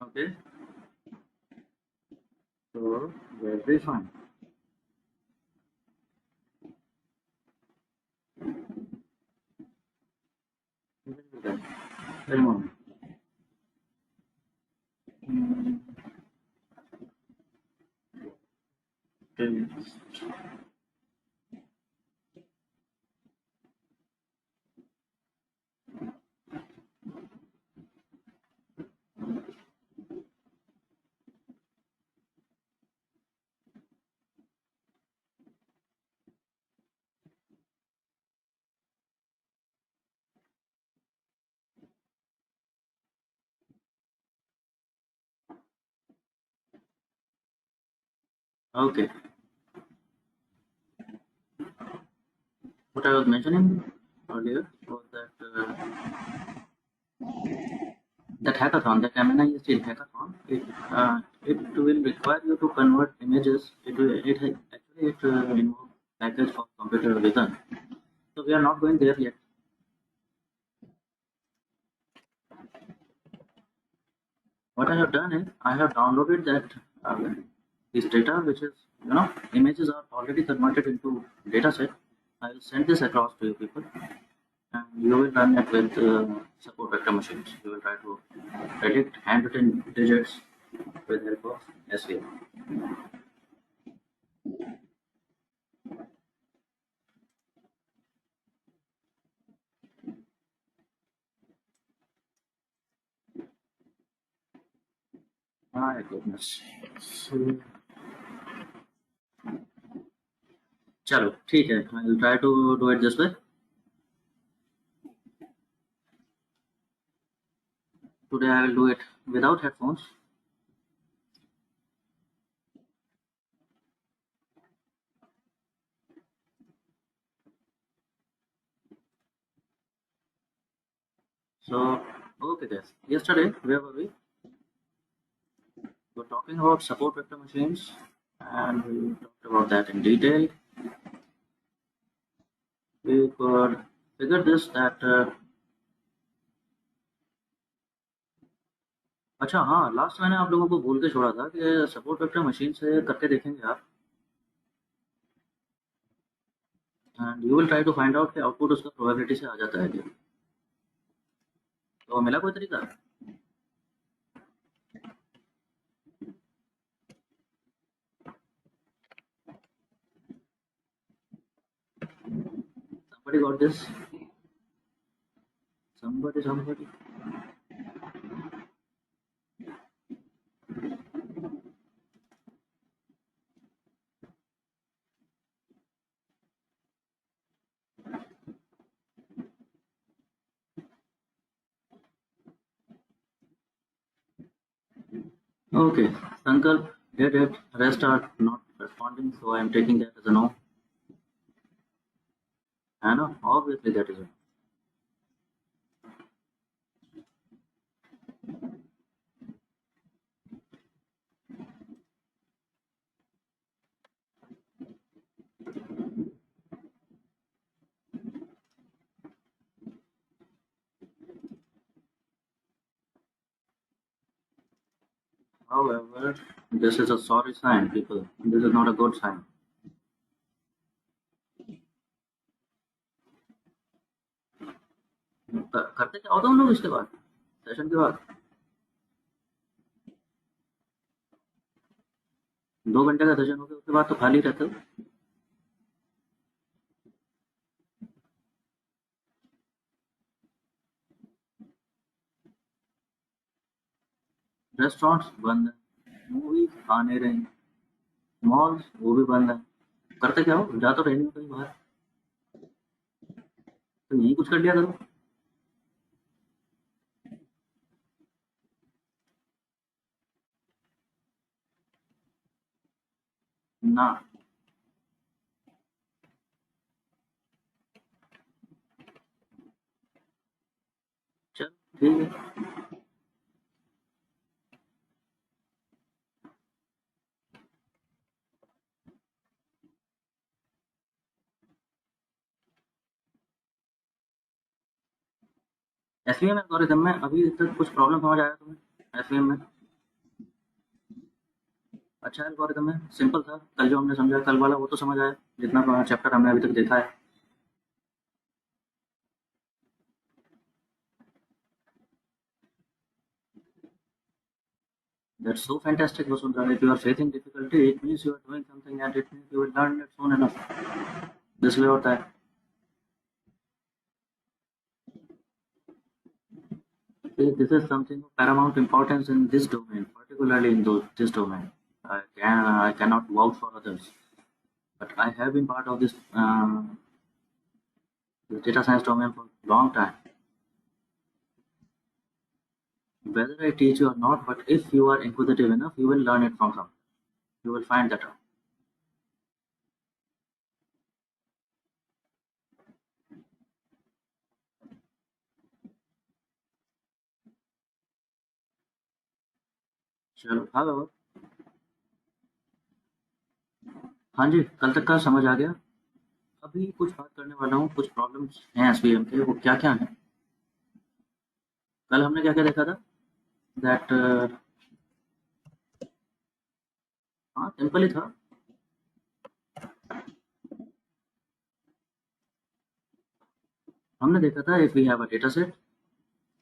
Okay, so very fine. Very moment. Okay. Okay. What I was mentioning earlier was that hackathon, that MNIST hackathon, it will require you to convert images. Actually involves package for computer vision. So we are not going there yet. What I have done is I have downloaded that this data, which is images are already converted into data set. I will send this across to you people, and you will run it with support vector machines. You will try to predict handwritten digits with help of SVM. My goodness. So, चलो ठीक है. I will try to do it this way. Today I will do it without headphones. So, okay guys. Yesterday, where were we? We were talking about support vector machines, and we talked about that in detail. We could figure this that अच्छा हाँ, last मैंने आप लोगों को बोल के छोड़ा था कि सपोर्ट वेक्टर मशीन से करके देखेंगे आप, and you will try to find out कि आउटपुट उसका प्रोबेबिलिटी से आ जाता है क्या. तो मिला कोई तरीका? Somebody got this? Somebody. Okay, Sankalp did it. Rest are not responding, so I am taking that as a no. I know, obviously that is a no. However, this is a sorry sign, people. This is not a good sign. करते क्या होता हम लोग इसके बाद, session के बाद 2 घंटे का सेशन हो गया, उसके बाद तो खाली रहते हो. रेस्टोरेंट्स बंद है, मूवी आने रहे, मॉल्स वो भी बंद है. करते क्या हो, जा तो रहे नहीं हो कहीं बाहर, तो यही कुछ कर लिया करो. ना. चल ठीक है. एसवीएम एल्गोरिथम में अभी तक कुछ प्रॉब्लम समझ आया तुम्हें एसवीएम में? अच्छा एल्गोरिदम है, सिंपल था। कल जो हमने समझा कल वाला वो तो समझ आया, जितना चैप्टर हमने अभी तक देखा है। That's so fantastic, Vasundhara. If you are facing difficulty, it means you are doing something and it means you will learn it soon enough. This way होता है. This is something of paramount importance in this domain, particularly in this domain. I cannot vouch for others, but I have been part of this data science domain for a long time. Whether I teach you or not, but if you are inquisitive enough, you will learn it from some. You will find that out. चलो हाँ हाँ जी, कल तक का समझ आ गया। अभी कुछ बात करने वाला हूँ, कुछ प्रॉब्लम्स हैं एसवीएम के, वो क्या-क्या हैं? कल हमने क्या-क्या देखा था? दैट हाँ, सिंपल ही था। हमने देखा था if we have a data set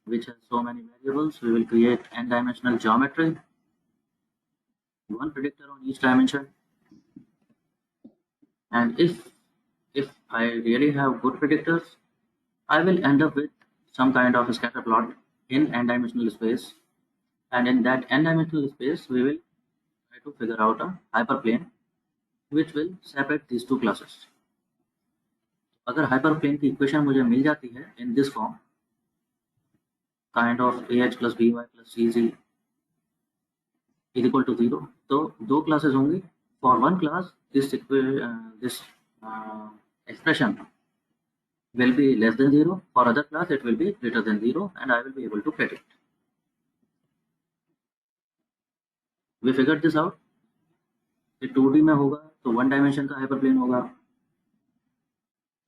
which has so many variables, we will create n-dimensional geometry, one predictor on each dimension, and if I really have good predictors, I will end up with some kind of scatter plot in n-dimensional space, and in that n-dimensional space, we will try to figure out a hyperplane which will separate these two classes. अगर hyperplane की equation मुझे मिल जाती है in this form, kind of AH plus BY plus CZ is equal to 0, तो दो classes होंगी. For one class, this expression will be less than 0. For other class, it will be greater than 0, and I will be able to predict. We figured this out. ये 2D में होगा तो one dimension का hyperplane होगा,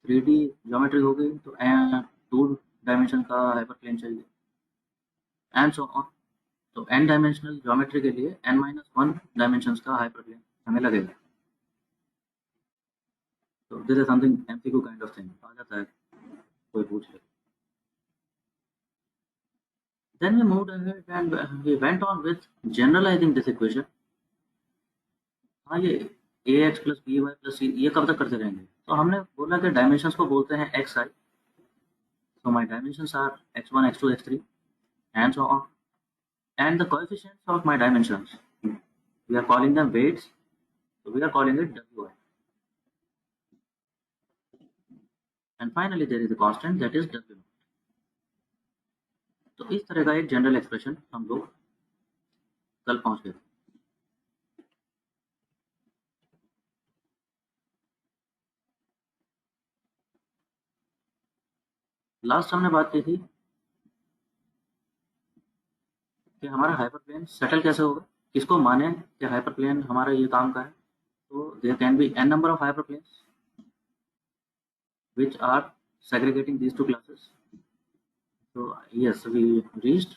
3D geometry होगी तो two dimension का hyperplane चाहिए, एंड सो ऑन. तो n डायमेंशनल ज्योमेट्री के लिए n-1 डायमेंशंस का हाइपरप्लेन हमें लगेगा. तो this is something MCQ kind of thing, आ जाता है कोई पूछ ले. Then we moved ahead and we went on with generalizing this equation. हाँ, ये ax plus by plus c ये कब तक करते रहेंगे? तो हमने बोला कि डायमेंशंस को बोलते हैं xi. So my dimensions are x1, x2, x3 and so on. And the coefficients of my dimensions, we are calling them weights. So we are calling it wi. And finally there is a constant that is w. तो इस तरह का एक general expression हम लोग कल पहुंच गए. लास्ट हमने बात की थी कि हमारा हाइपरप्लेन सेटल कैसे होगा, किसको माने कि हाइपरप्लेन हमारा ये काम का है. तो there can be n number of hyperplanes which are segregating these two classes. So yes, we reached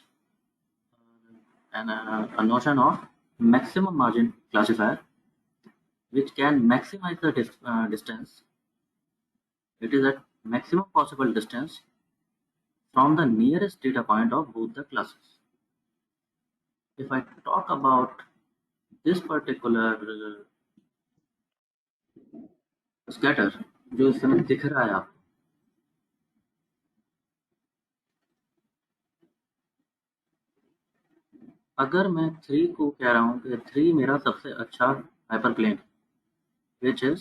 a notion of maximum margin classifier which can maximize the distance. It is at maximum possible distance from the nearest data point of both the classes. If I talk about this particular scatter जो इस समय दिख रहा है आपको, अगर मैं 3 को कह रहा हूँ कि 3 मेरा सबसे अच्छा hyperplane which is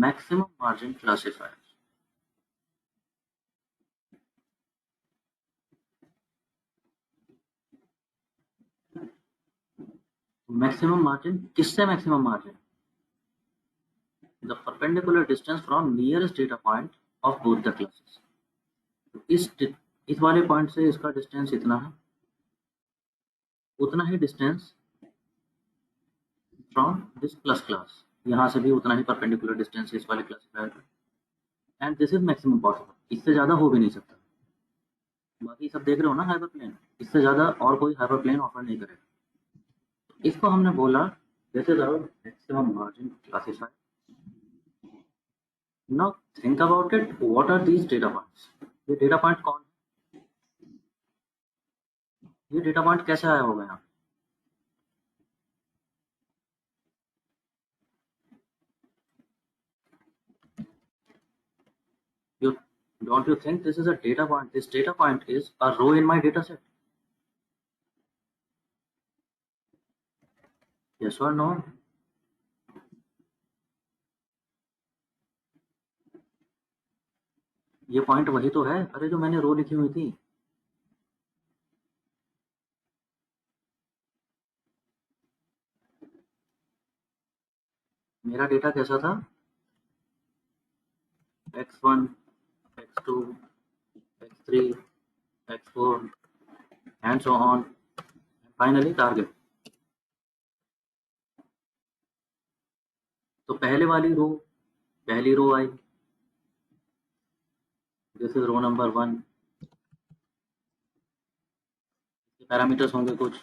maximum margin classifier. Maximum margin किससे maximum margin? The perpendicular distance from nearest data point of both the classes. इस वाले पॉइंट से इसका डिस्टेंस इतना है, उतना ही distance from this plus class, यहाँ से भी उतना ही परपेंडिकुलर डिस्टेंस इस वाले क्लासिफायर का, and this is maximum possible. इससे ज़्यादा हो भी नहीं सकता. बाकी सब देख रहे हो ना हाइपरप्लेन, इससे ज़्यादा और कोई हाइपरप्लेन ऑफर नहीं करेगा. इसको हमने बोला This is our maximum margin classifier. Now think about it. What are these data points? ये data point कौन? ये data point कैसे आया होगा यहाँ? You don't you think this is a data point? This data point is a row in my data set. Yes or no? ये point वही तो है, अरे जो मैंने रो लिखी हुई थी। मेरा डेटा कैसा था? x1, x2, x3, x4 and so on, and finally target. तो पहले वाली रो, पहली रो आई, this is row number 1। Parameters होंगे कुछ,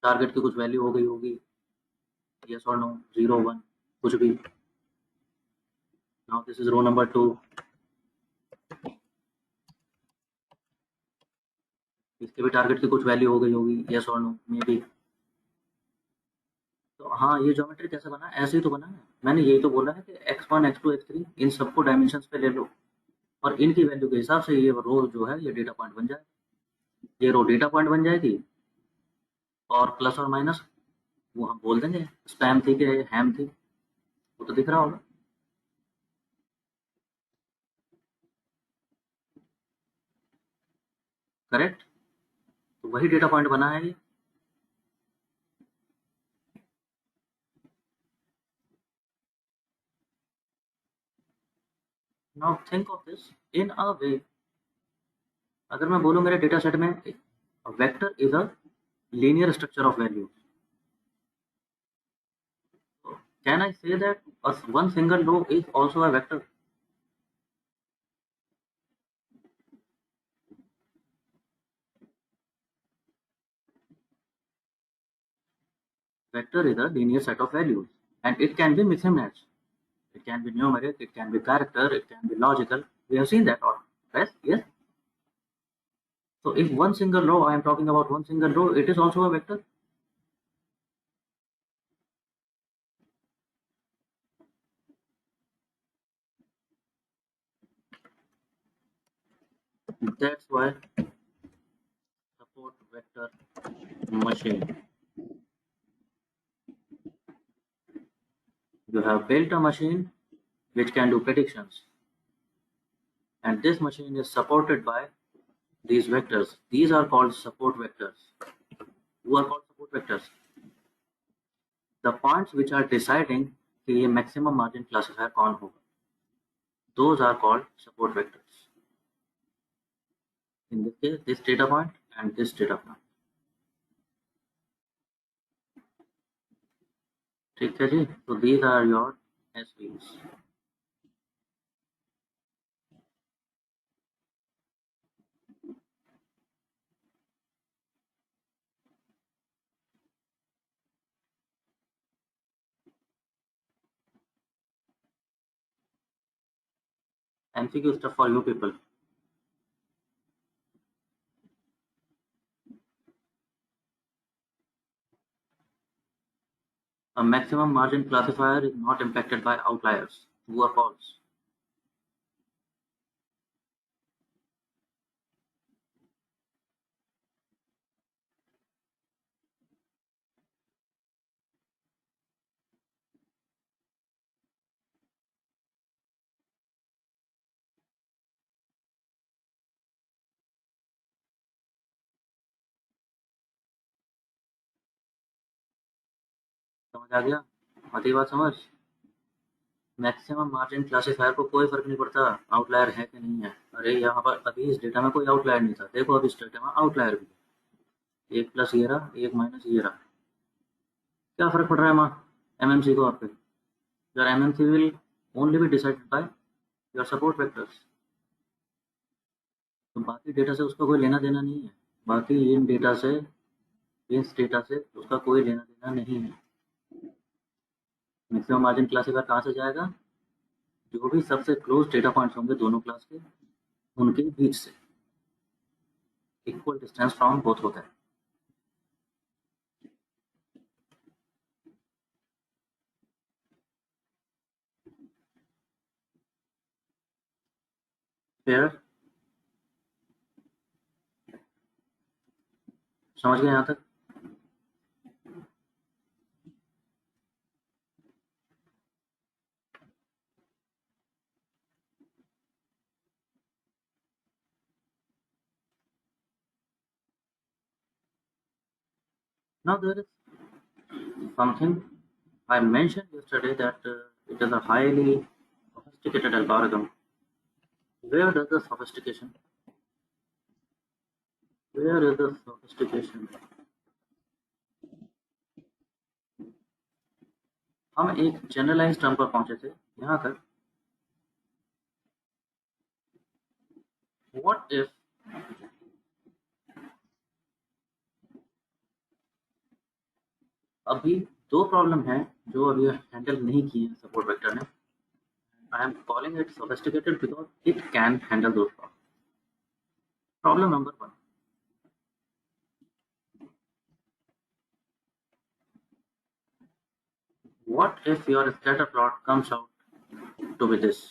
टारगेट की कुछ वैल्यू हो गई होगी, यस और नो, 0 1 कुछ भी। Now this is row number 2, इसके भी टारगेट की कुछ वैल्यू हो गई होगी, यस और नो, मे बी। तो हाँ, ये ज्योमेट्री कैसे बना? ऐसे ही तो बना है। मैंने यही तो बोला है कि x1, x2, x3 इन सबको डायमेंशंस पे ले लो और इनकी वैल्यू के हिसाब से ये रो जो है ये डेटा पॉइंट बन जाए। ये रो डेटा पॉइंट बन जाएगी और प्लस और माइनस वो हम बोल देंगे स्पैम थी कि हैम थी, वो तो दिख रहा होगा। करेक्ट? तो वही डेटा पॉइंट बना है ये। Now think of this in a way. अगर मैं बोलूँ मेरे डेटा सेट में vector is a linear structure of value, can I say that one single row is also a vector? Vector is a linear set of values and it can be mix and match. It can be numeric, it can be character, it can be logical. We have seen that all. Right? Yes. So if one single row, I am talking about one single row, it is also a vector. That's why support vector machine. You have built a machine which can do predictions. And this machine is supported by these vectors. These are called support vectors. Who are called support vectors? The points which are deciding कि ये maximum margin classifier कौन होगा, those are called support vectors. In this case, this data point and this data point. ठीक है जी, so these are your SVs. MCQ stuff for you people. A maximum margin classifier is not impacted by outliers. True or false? समझ आ गया? आती बात समझ? Maximum margin classifier को कोई फर्क नहीं पड़ता आउटलायर है कि नहीं है। अरे यहाँ पर अभी इस डेटा में कोई आउटलायर नहीं था, देखो अभी इस डेटा में आउटलायर भी है। एक प्लस ये रहा, एक माइनस ये रहा, क्या फर्क पड़ रहा है माँ एमएमसी को आपके? Your MMC will only be decided by your support vectors. तो बाकी डेटा से उसका कोई लेना देना नहीं है। बाकी इन डेटा से बेस डेटा से उसका कोई लेना देना नहीं है। मैक्सिमम मार्जिन क्लासिफायर कहाँ से जाएगा? जो भी सबसे क्लोज डेटा पॉइंट्स होंगे दोनों क्लास के, उनके बीच से इक्वल डिस्टेंस फ्रॉम बोथ होता है। फिर समझ गए यहाँ तक? Now there is something I mentioned yesterday that it is a highly sophisticated algorithm. Where does the sophistication? Where is the sophistication? हम एक जनरलाइज टर्म पर पहुंचे थे यहाँ तक। What if अभी दो प्रॉब्लम हैं जो अभी हैंडल नहीं किए हैं सपोर्ट वेक्टर ने। I am calling it sophisticated because it can handle those problems. Problem number one. What if your scatter plot comes out to be this?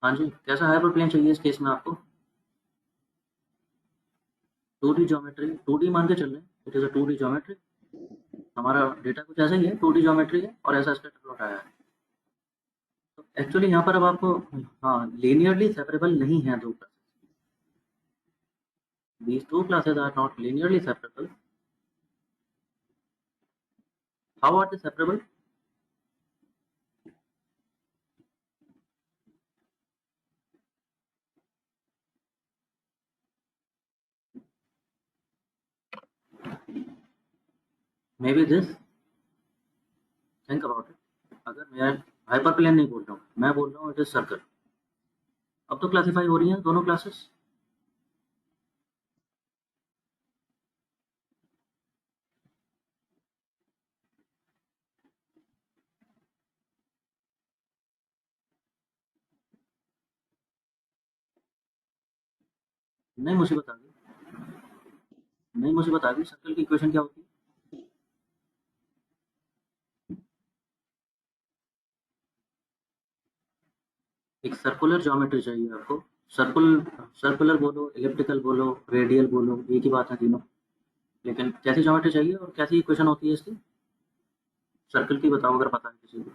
हाँ जी, कैसा हाइपरप्लेन चाहिए इस केस में आपको? 2D ज्योमेट्री, 2D मान के चल रहे हैं, it is a 2D geometry. हमारा डेटा कुछ ऐसा ही है, 2D ज्योमेट्री है और ऐसा स्कैटर प्लॉट आया है। तो एक्चुअली यहाँ पर अब आपको, हाँ, लीनियरली सेपरेबल नहीं है दो classes. These two classes are not linearly separable. How are they separable? Maybe this. Think about it. अगर मैं हाइपरप्लेन नहीं बोल रहा हूँ, मैं बोल रहा हूँ इट इज सर्कल। अब तो क्लासिफाई हो रही हैं दोनों क्लासेस। नई मुसीबत आ गई। नई मुसीबत आ गई। सर्कल की इक्वेशन क्या होती है? एक सर्कुलर ज्योमेट्री चाहिए आपको। सर्कुल सर्कुलर बोलो, इलिप्टिकल बोलो, रेडियल बोलो, एक ही बात है तीनों। लेकिन कैसी ज्योमेट्री चाहिए और कैसी इक्वेशन होती है इसकी? सर्कल की बताओ अगर पता है किसी को।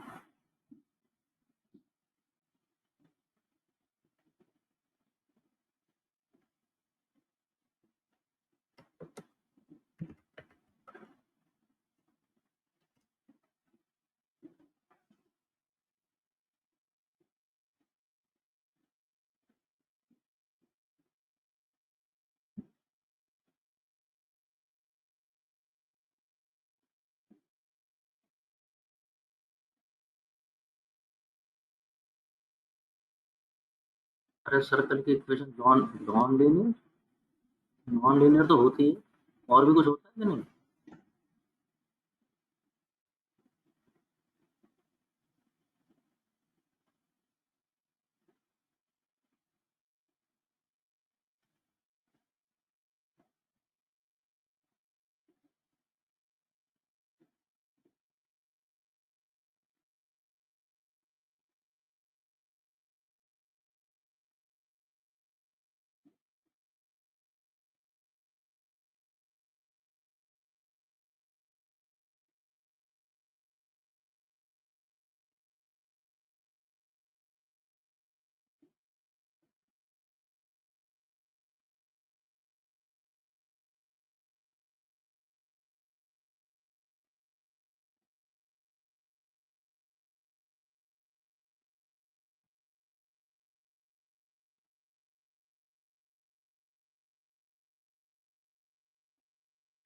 अरे सर्कल की equation non non linear, non linear तो होती है। और भी कुछ होता है कि नहीं?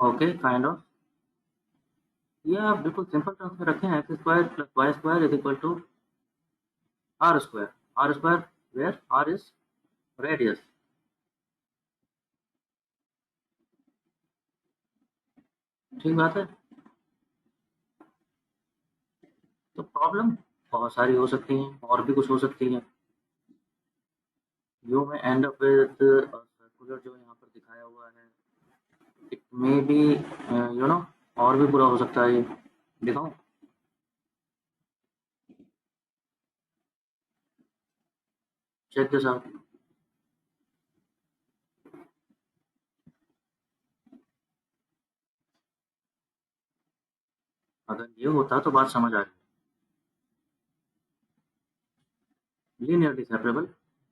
ओके काइंड ऑफ, ये आप बिल्कुल सिंपल टर्म्स में रखें, x square plus y square is equal to r square, r square where r is radius. ठीक बात है। तो प्रॉब्लम बहुत सारी हो सकती हैं, और भी कुछ हो सकती हैं। यू में एंड अप विद सर्कुलर जो यहाँ पर दिखाया हुआ है, it may be you know और भी बुरा हो सकता है ये। दिखाऊं? Check this out. अगर ये होता तो बात समझ आ रही। लीनियरली सेपरेबल,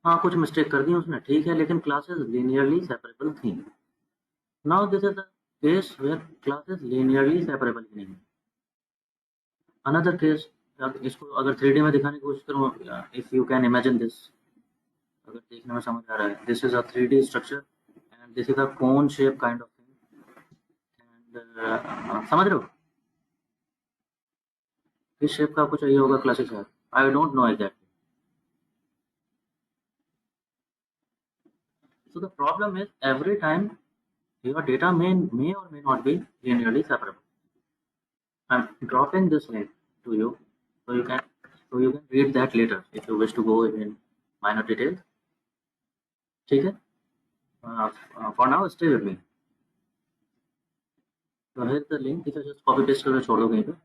हाँ कुछ मिस्टेक कर दी उसने, ठीक है, लेकिन क्लासेस लीनियरली सेपरेबल थी। Now this is the case where classes linearly separable ही नहीं। अनदर केस, इसको अगर 3D में दिखाने की कोशिश करूँ, if you can imagine this, अगर देखने में समझ आ रहा है, this is a 3D structure and this is a cone shape kind of thing, and समझ रहे हो? किस शेप का आपको चाहिए होगा क्लासेस है? I don't know exactly. So the problem is every time your data may or may not be linearly separable. I'm dropping this link to you so you can read that later if you wish to go in minor details. ठीक है? For now stay with me. So here's the link. इसे just copy paste करके छोड़ दो कहीं पे.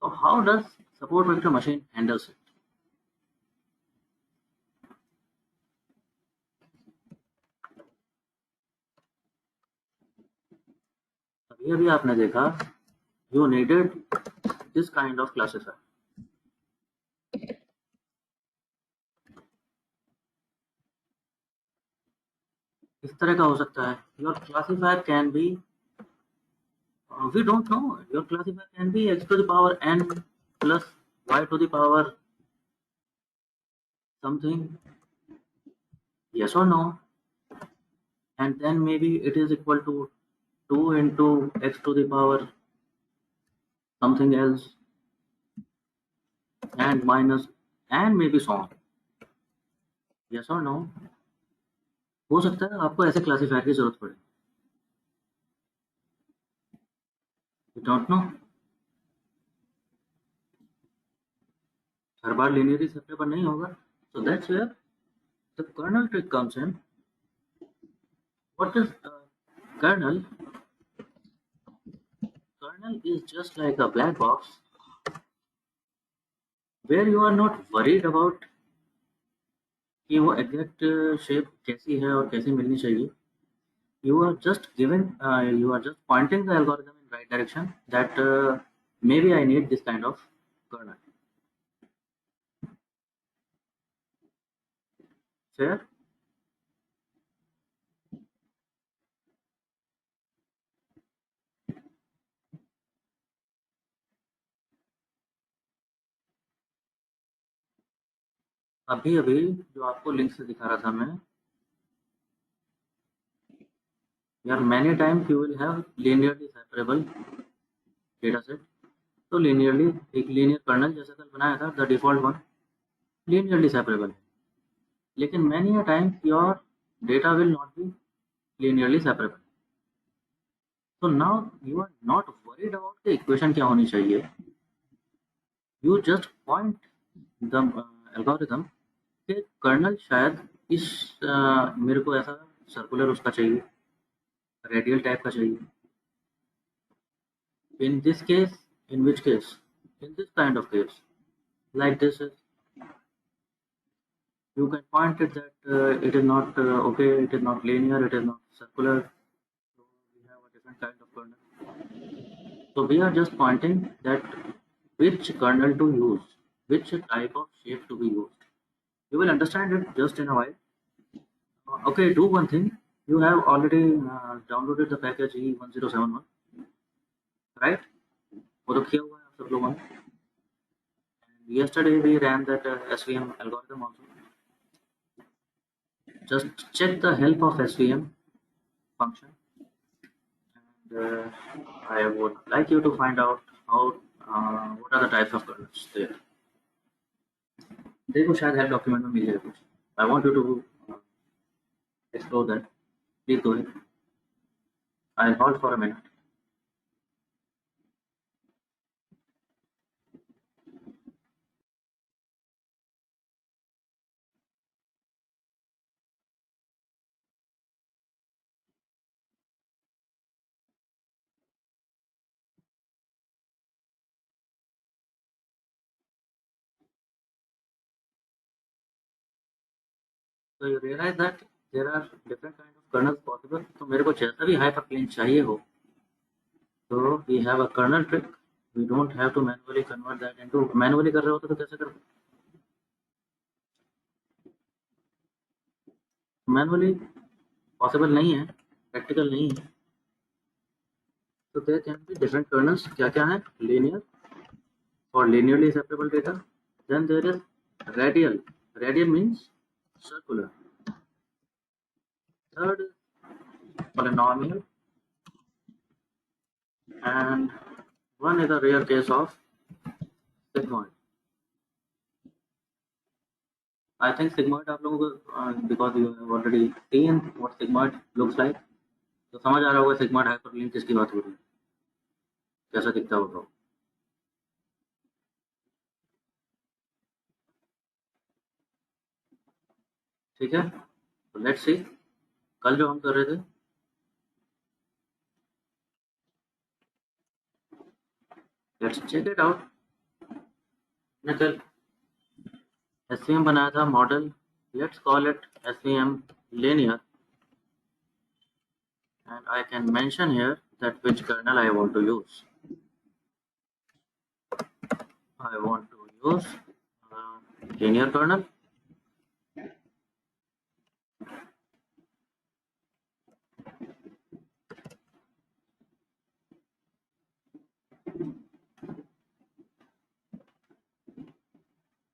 So how does support vector machine handles it? अभी आपने देखा you needed this kind of classifier. इस तरह का हो सकता है. Your classifier can be we don't know. Your classifier can be x to the power n plus y to the power something, yes or no, and then maybe it is equal to 2 into x to the power something else and minus and maybe so on, yes or no. हो सकता है आपको ऐसे classifier की जरूरत पड़े. You don't know. Her bar linearly separable नहीं होगा. So that's where the kernel trick comes in. What is kernel? Kernel is just like a black box where you are not worried about कि वो exact shape कैसी है और कैसी मिलनी चाहिए. You are just giving, you are just pointing the algorithm in right direction that maybe I need this kind of kernel. Fair? अभी अभी जो आपको लिंक से दिखा रहा था मैं, यार many times you will have linearly separable data set. तो linearly एक linear kernel जैसा कल बनाया था, the default one linearly separable है. लेकिन many a times your data will not be linearly separable. So now you are not worried about the equation क्या होनी चाहिए. You just point the algorithm कि कर्नल शायद इस मेरे को ऐसा सर्कुलर उसका चाहिए, रेडियल टाइप का चाहिए. In this case, in which case, in this kind of case, like this is, you can point it that it is not okay, it is not linear, it is not circular, so we have a different kind of kernel. So we are just pointing that which kernel to use, which type of shape to be used. You will understand it just in a while. Okay, do one thing. You have already downloaded the package E1071, right? वो तो किया हुआ है आप सब लोगों ने. Yesterday we ran that SVM algorithm also. Just check the help of SVM function. And I would like you to find out how what are the types of kernels there. देखो शायद हेल्प डॉक्यूमेंट में मिल जाए कुछ. I want you to explore that. Please go ahead. I'll hold for a minute. So you realize that there are different kind of kernels possible. तो मेरे को जैसा भी हाइपर प्लेन चाहिए हो, तो we have a kernel trick. We don't have to manually convert that into. Manually कर रहे होते तो कैसे कर? Manually possible नहीं है, practical नहीं है. So there can be different kernels. क्या क्या है? Linear for linearly separable data. Then there is radial. Radial means circular. Third is polynomial, and one is a rare case of sigmoid. I think sigmoid आप लोगों को because you have already seen what sigmoid looks like, तो समझ आ रहा होगा sigmoid hyperplane किसकी बात हो रही है, कैसा दिखता होगा. ठीक है, तो लेट्स सी. कल जो हम कर रहे थे, लेट्स चेक इट आउट. मैं कल SVM बनाया था model. Let's call it SVM linear, and I can mention here that which kernel I want to use. I want to use linear kernel.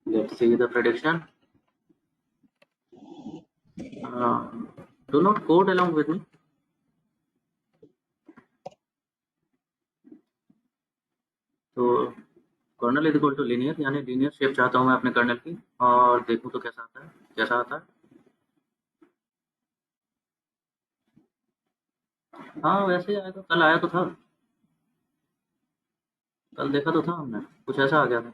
Let's see the prediction. Do not code along with me. तो kernel is equal to linear, यानी linear shape चाहता हूँ मैं अपने colonel की, और देखूँ तो कैसा आता है, कैसा आता है. हाँ वैसे ही आएगा, कल आया तो था, कल देखा तो था हमने, कुछ ऐसा आ गया था.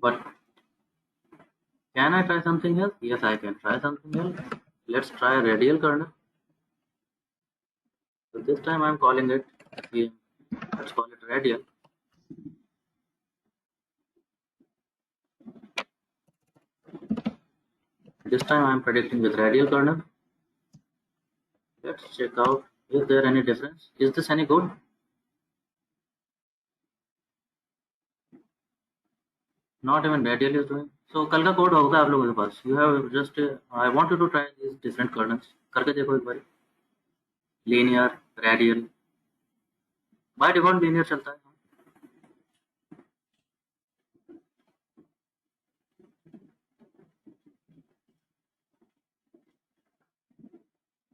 But can I try something else? Yes, I can try something else. Let's try radial kernel. So this time I'm calling it, let's call it radial. This time I'm predicting with radial kernel. Let's check out, is there any difference? Is this any good? Not even radial is doing. So कल का code होगा आप लोगों के पास. You have just I want you to try these different kernels. करके देखो एक बार. Linear, radial. By default linear चलता है.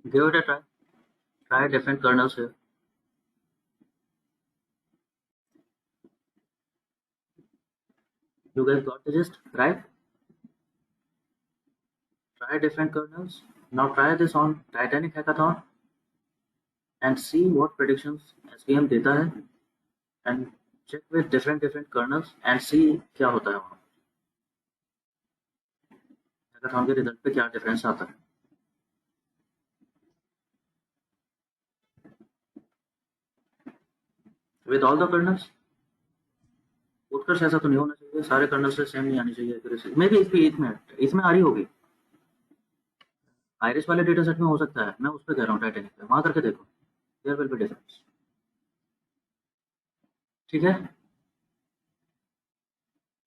Give it a try. Try different kernels here. You guys got the gist, right? Try different kernels. Now try this on Titanic Hackathon and see what predictions SVM देता है, and check with different kernels and see क्या होता है वहाँ. Hackathon के result पे क्या difference आता है. With all the kernels, उत्कर्ष ऐसा तो नहीं होना चाहिए, सारे कर्नल से सेम नहीं आनी चाहिए एक्यूरेसी. मे बी इसमें आ रही होगी. आयरिस वाले डेटा सेट में हो सकता है, मैं उस पर कह रहा हूँ टाइटेनिक पे, वहां करके देखो, देयर विल बी डिफरेंस. ठीक है,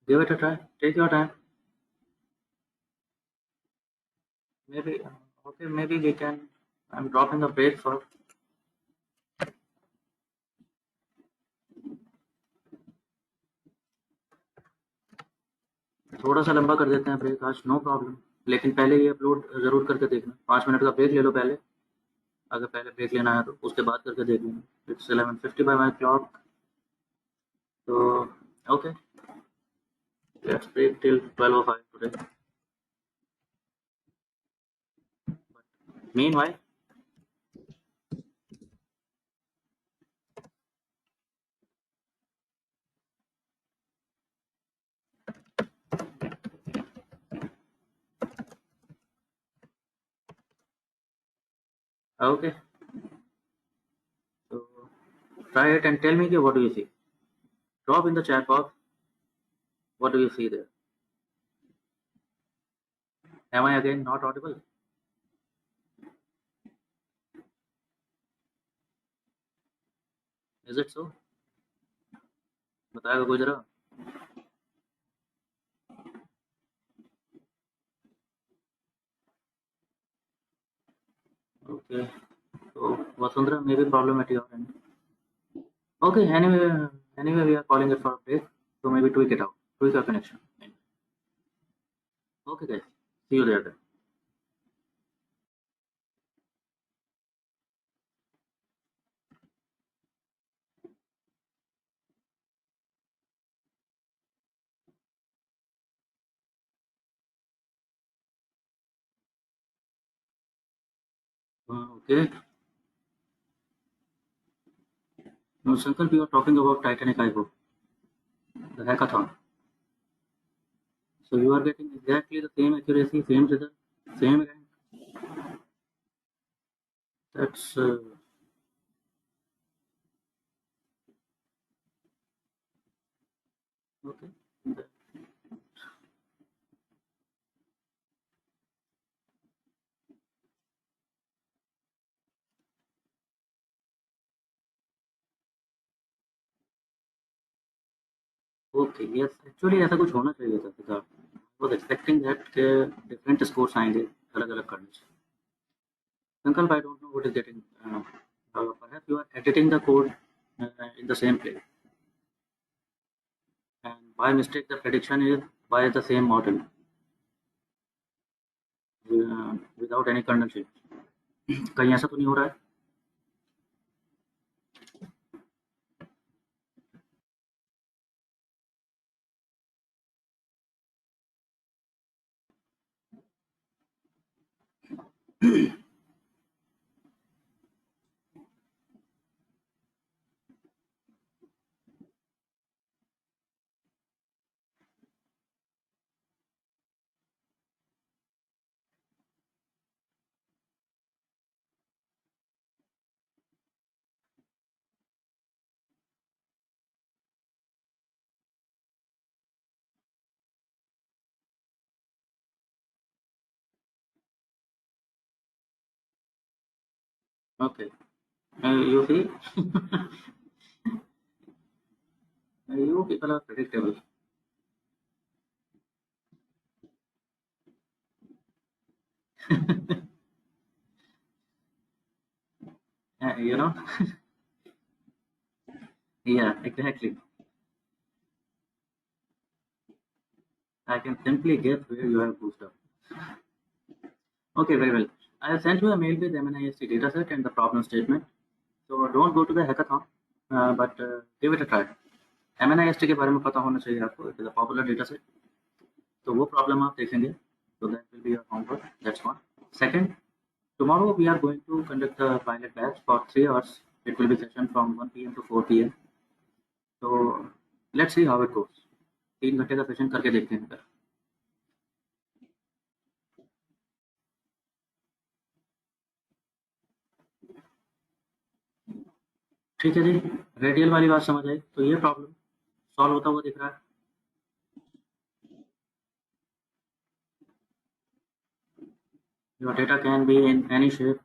Give it a try. Take your time. Maybe okay. Maybe we can. I'm dropping a break for. थोड़ा सा लंबा कर देते हैं ब्रेक आज, नो प्रॉब्लम। लेकिन पहले ये अपलोड ज़रूर करके देखना। 5 मिनट का ब्रेक ले लो पहले, अगर पहले ब्रेक लेना है तो उसके बाद करके देख लेना। It's 11:50 by my clock. तो okay, let's break till 12:05 today. Meanwhile, okay, so try it and tell me what do you see. Drop in the chat box, what do you see there? Am I again not audible? Is it so? बताएगा कोई जरा। Okay, so Vasundhara may be problem at your end. Okay, anyway we are calling it for a break, so maybe tweak it out, tweak your connection. Okay guys, see you there then. Okay, now Sankalp, you are talking about Titanic, I hope, the hackathon. So you are getting exactly the same accuracy, same result, same rank. That's okay. Okay, yes, actually ऐसा कुछ होना चाहिए था Siddharth. I was expecting that different scores आएंगे अलग-अलग करने से। Sankalp, I don't know what is getting. Perhaps you are editing the code in the same place, and by mistake the prediction is by the same model without any kernel change. कहीं ऐसा तो नहीं हो रहा है? Okay, you see, you people are predictable. You know? Yeah, exactly. I can simply guess where you have boosted up. Okay, very well. I have sent you a mail with MNIST dataset and the problem statement. So don't go to the hackathon, but give it a try. MNIST के बारे में पता होना चाहिए आपको, it is a popular dataset. तो वो problem आप देखेंगे, so that will be your homework. That's one. Second, tomorrow we are going to conduct a pilot batch for 3 hours. It will be session from 1 p.m. to 4 p.m. So let's see how it goes. 3 घंटे का session करके देखते हैं। ठीक है जी, radial वाली बात समझ आई। तो ये प्रॉब्लम सॉल्व होता हुआ दिख रहा है। Your data can be in any shape.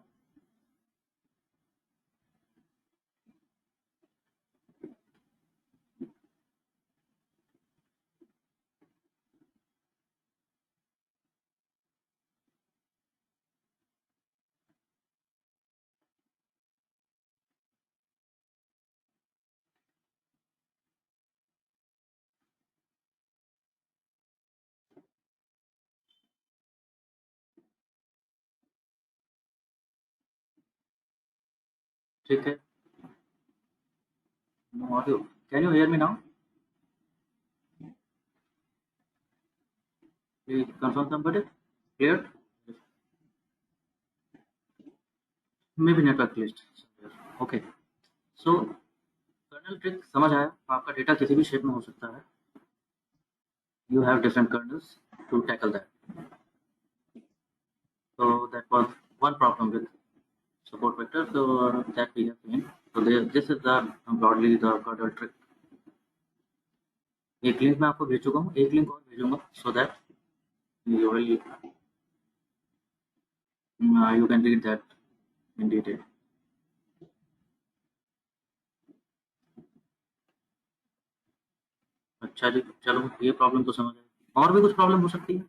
ठीक है, no audio, can you hear me now? Confirm somebody? Clear? Maybe network glitched. Okay. So kernel trick समझ आया? आपका डेटा किसी भी शेप में हो सकता है. You have different kernels to tackle that. So that was one problem with support vector, so that we have seen. So this is the broadly the kernel trick. एक लिंक मैं आपको भेज चुका हूँ, एक लिंक और भेजूंगा so that you will you can read that in detail. अच्छा जी, चलो ये प्रॉब्लम तो समझ आए. और भी कुछ प्रॉब्लम हो सकती है?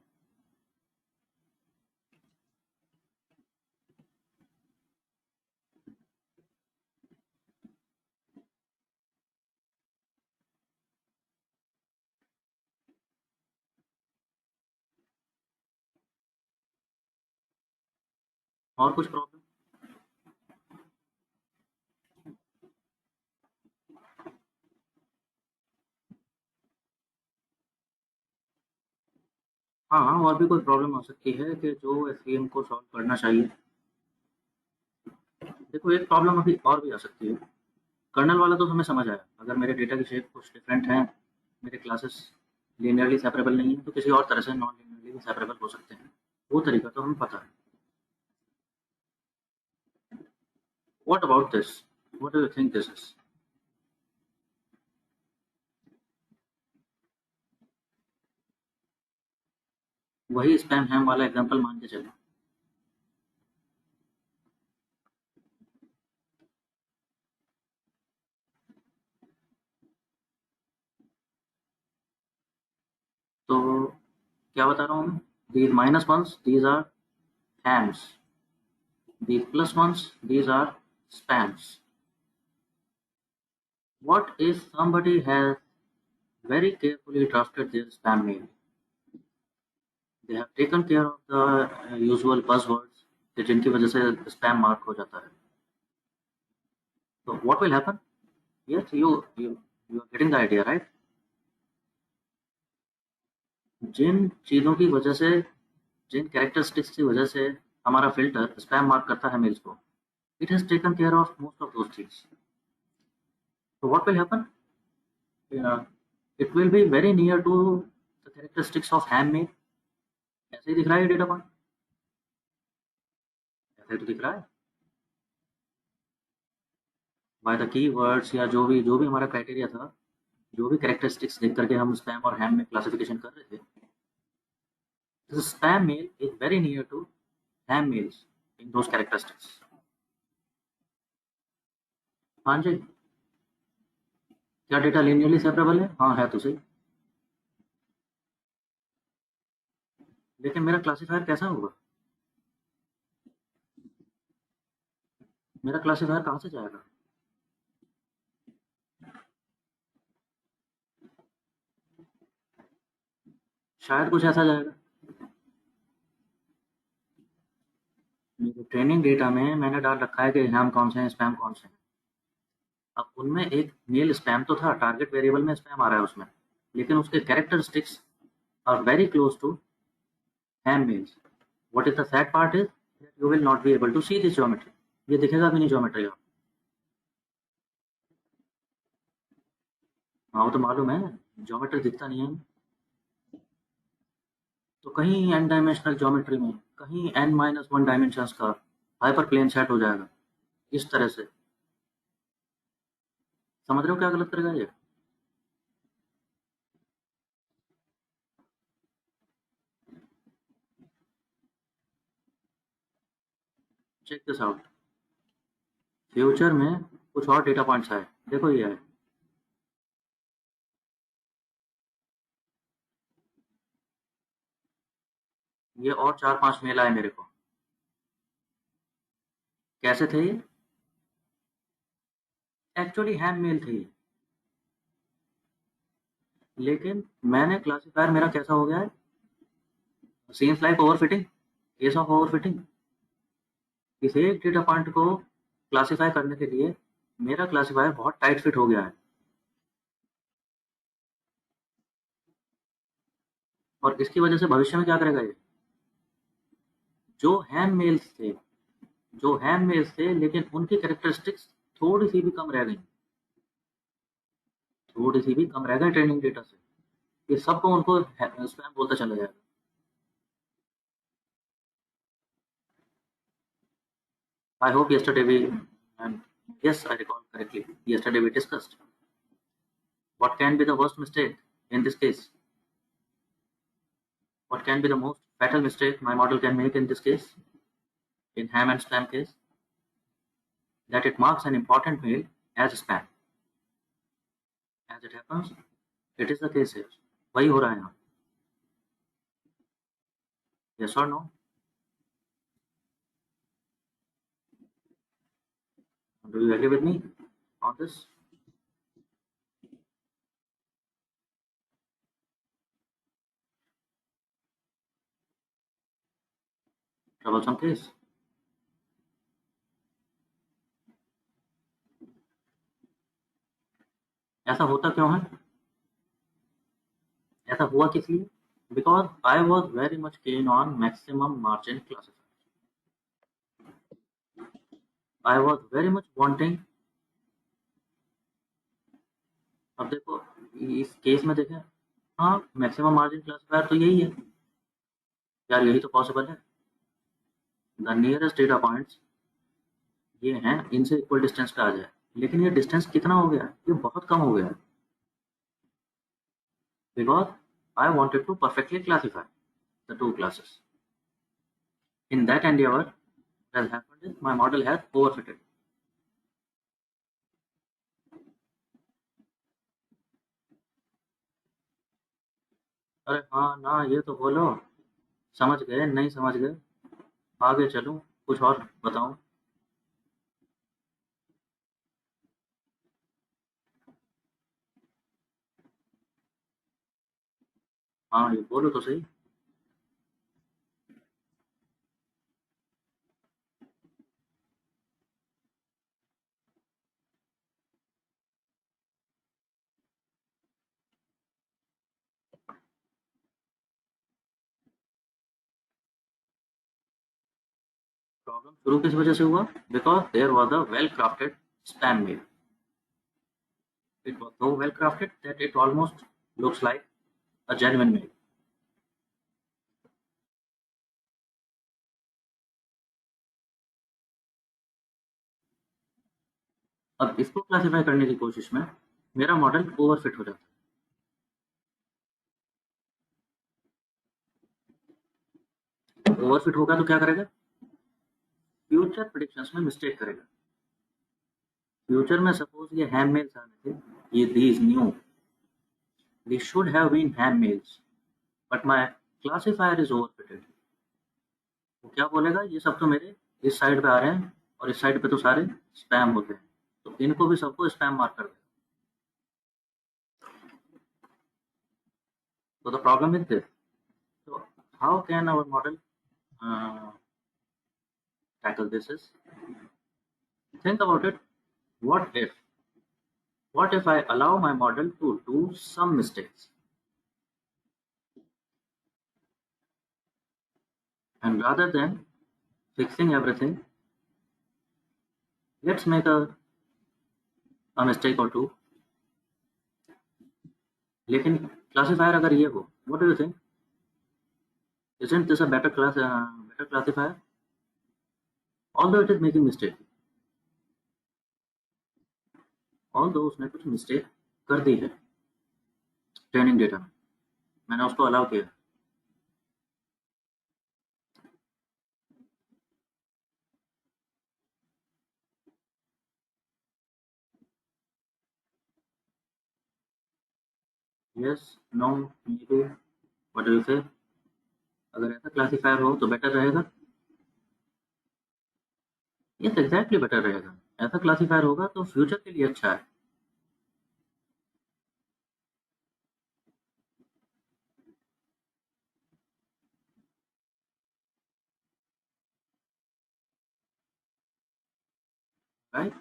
और कुछ प्रॉब्लम? हाँ हाँ, और भी कोई प्रॉब्लम हो सकती है कि जो एसवीएम को सॉल्व करना चाहिए. देखो एक प्रॉब्लम अभी और भी आ सकती है. कर्नल वाला तो हमें समझ आया. अगर मेरे डेटा की शेप कुछ डिफरेंट है, मेरे क्लासेस लीनियरली सेपरेबल नहीं है, तो किसी और तरह से नॉन लीनियरली भी सेपरेबल हो सकते हैं. वो तरीका तो हमें पता है. What about this? What do you think this is? वही स्पैम हैम वाला एग्जांपल मान के चलें. तो क्या बता रहा हूँ मैं? These minus ones, these are hams. These plus ones, these are spams. What if somebody has very carefully drafted their spam mail? They have taken care of the usual buzzwords कि जिनकी वजह से spam mark हो जाता है. So what will happen? Yes, you are getting the idea, right? जिन चीज़ों की वजह से, जिन कैरेक्टरिस्टिक्स की वजह से हमारा फिल्टर स्पैम मार्क करता है मेल्स को, it has taken care of most of those things. So what will happen? Yeah, it will be very near to the characteristics of ham mail. ऐसे ही दिख रहा है डेटा पॉइंट, ऐसे तो दिख रहा है. बाय द कीवर्ड्स या जो भी हमारा क्राइटेरिया था, जो भी कैरेक्टरिस्टिक्स देख करके हम स्पैम और हैम में क्लासिफिकेशन कर रहे थे, this spam mail is very near to ham mails in those characteristics. हाँ जी, क्या डेटा लीनियरली सेपरेबल है? हाँ है तो सही. लेकिन मेरा क्लासिफायर कैसा होगा? मेरा क्लासिफायर कहाँ से जाएगा? शायद कुछ ऐसा जाएगा. मेरे ट्रेनिंग डेटा में मैंने डाल रखा है कि हैम कौन से हैं, स्पैम कौन से हैं. अब उनमें एक मेल स्पैम तो था, टारगेट वेरिएबल में स्पैम आ रहा है उसमें, लेकिन उसके characteristics are very close to ham mails. What is the sad part is that you will not be able to see this geometry. ये दिखेगा भी नहीं ज्योमेट्री आप. हाँ वो तो मालूम है, ज्योमेट्री दिखता नहीं है. तो कहीं एन डायमेंशनल ज्योमेट्री में, कहीं एन माइनस वन डायमेंशंस का हाइपर प्लेन सेट हो जाएगा इस तरह से. समझ रहे हो क्या गलत करेगा ये? Check this out. फ्यूचर में कुछ और डेटा पॉइंट्स आए. देखो ये है. ये और 4-5 मेल आए मेरे को. कैसे थे ये? एक्चुअली हैम मेल थे ये. लेकिन मैंने क्लासिफायर मेरा कैसा हो गया है? Scenes like overfitting, case of overfitting. इस एक डेटा पॉइंट को क्लासीफाई करने के लिए मेरा क्लासीफायर बहुत टाइट फिट हो गया है, और इसकी वजह से भविष्य में क्या करेगा ये, जो हैम मेल्स थे, लेकिन उनकी कैरेक्टरिस्टिक्स थोड़ी सी भी कम रह गई, ट्रेनिंग डेटा से, ये सबको उनको स्पैम बोलता चला जाएगा। I hope yesterday and yes, I recall correctly, yesterday we discussed what can be the worst mistake in this case. What can be the most fatal mistake my model can make in this case, in ham and spam case? That it marks an important mail as spam. As it happens, it is the case here. वही हो रहा है यहाँ. Yes or no? Do you agree with me on this? Troublesome case. ऐसा होता क्यों है? ऐसा हुआ किस लिए? Because I was very much keen on maximum margin classifier. I was very much wanting. अब देखो इस केस में देखें, हाँ मैक्सिमम मार्जिन क्लासिफायर तो यही है यार, यही तो पॉसिबल है। द नियरेस्ट डेटा पॉइंट्स ये हैं, इनसे इक्वल डिस्टेंस पे आ जाए, लेकिन ये डिस्टेंस कितना हो गया, ये बहुत कम हो गया है, because I wanted to perfectly classify the two classes. In that endeavor what has happened is my model has overfitted. अरे हाँ ना, ये तो बोलो, समझ गए नहीं समझ गए, आगे चलूं, कुछ और बताऊं? हाँ ये बोलो तो सही। प्रॉब्लम शुरू किस वजह से हुआ? Because there was a well crafted spam mail. It was so well crafted that it almost looks like a genuine mail. अब इसको क्लासिफाई करने की कोशिश में मेरा मॉडल ओवरफिट हो जाता है। ओवरफिट होगा तो क्या करेगा? फ्यूचर प्रिडिक्शंस में मिस्टेक करेगा। फ्यूचर में सपोज ये हैम मेल्स आने थे, ये these new, they should have been ham mails, but my classifier is overfitted. वो क्या बोलेगा, ये सब तो मेरे इस साइड पे आ रहे हैं और इस साइड पे तो सारे स्पैम होते हैं, तो इनको भी सबको स्पैम मार्क कर देगा। तो the problem is this, so how can our model uh, tackle this is, think about it, what if, I allow my model to do some mistakes, and rather than fixing everything, let's make a mistake or two, लेकिन classifier अगर ये हो, what do you think, isn't this a better classifier, although it is making mistake, although उसने कुछ mistake कर दी है training data में, मैंने उसको अलाउ किया। Yes, no, maybe, what do you say, अगर ऐसा क्लासिफायर हो तो बेटर रहेगा। यस एग्जैक्टली बेटर रहेगा, ऐसा क्लासिफायर होगा तो फ्यूचर के लिए अच्छा है। right?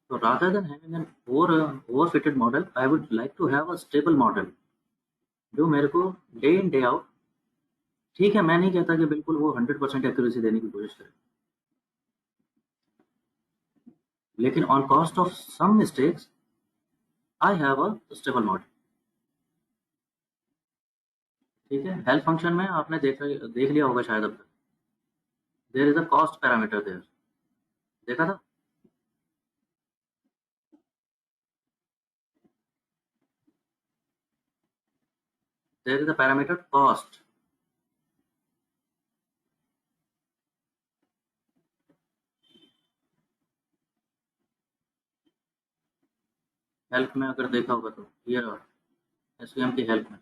So rather than having an overfitted model, I would like to have a stable model जो मेरे को डे इन डे आउट, ठीक है, मैं नहीं कहता कि बिल्कुल वो 100% एक्यूरेसी देने की कोशिश करे, लेकिन on cost of some mistakes I have a stable model. ठीक है, हेल्थ फंक्शन में आपने देख लिया होगा शायद अब तक, there is a cost parameter there, देखा था? There is a parameter cost. Help में अगर देखा होगा तो ये एसवीएम की हेल्प में।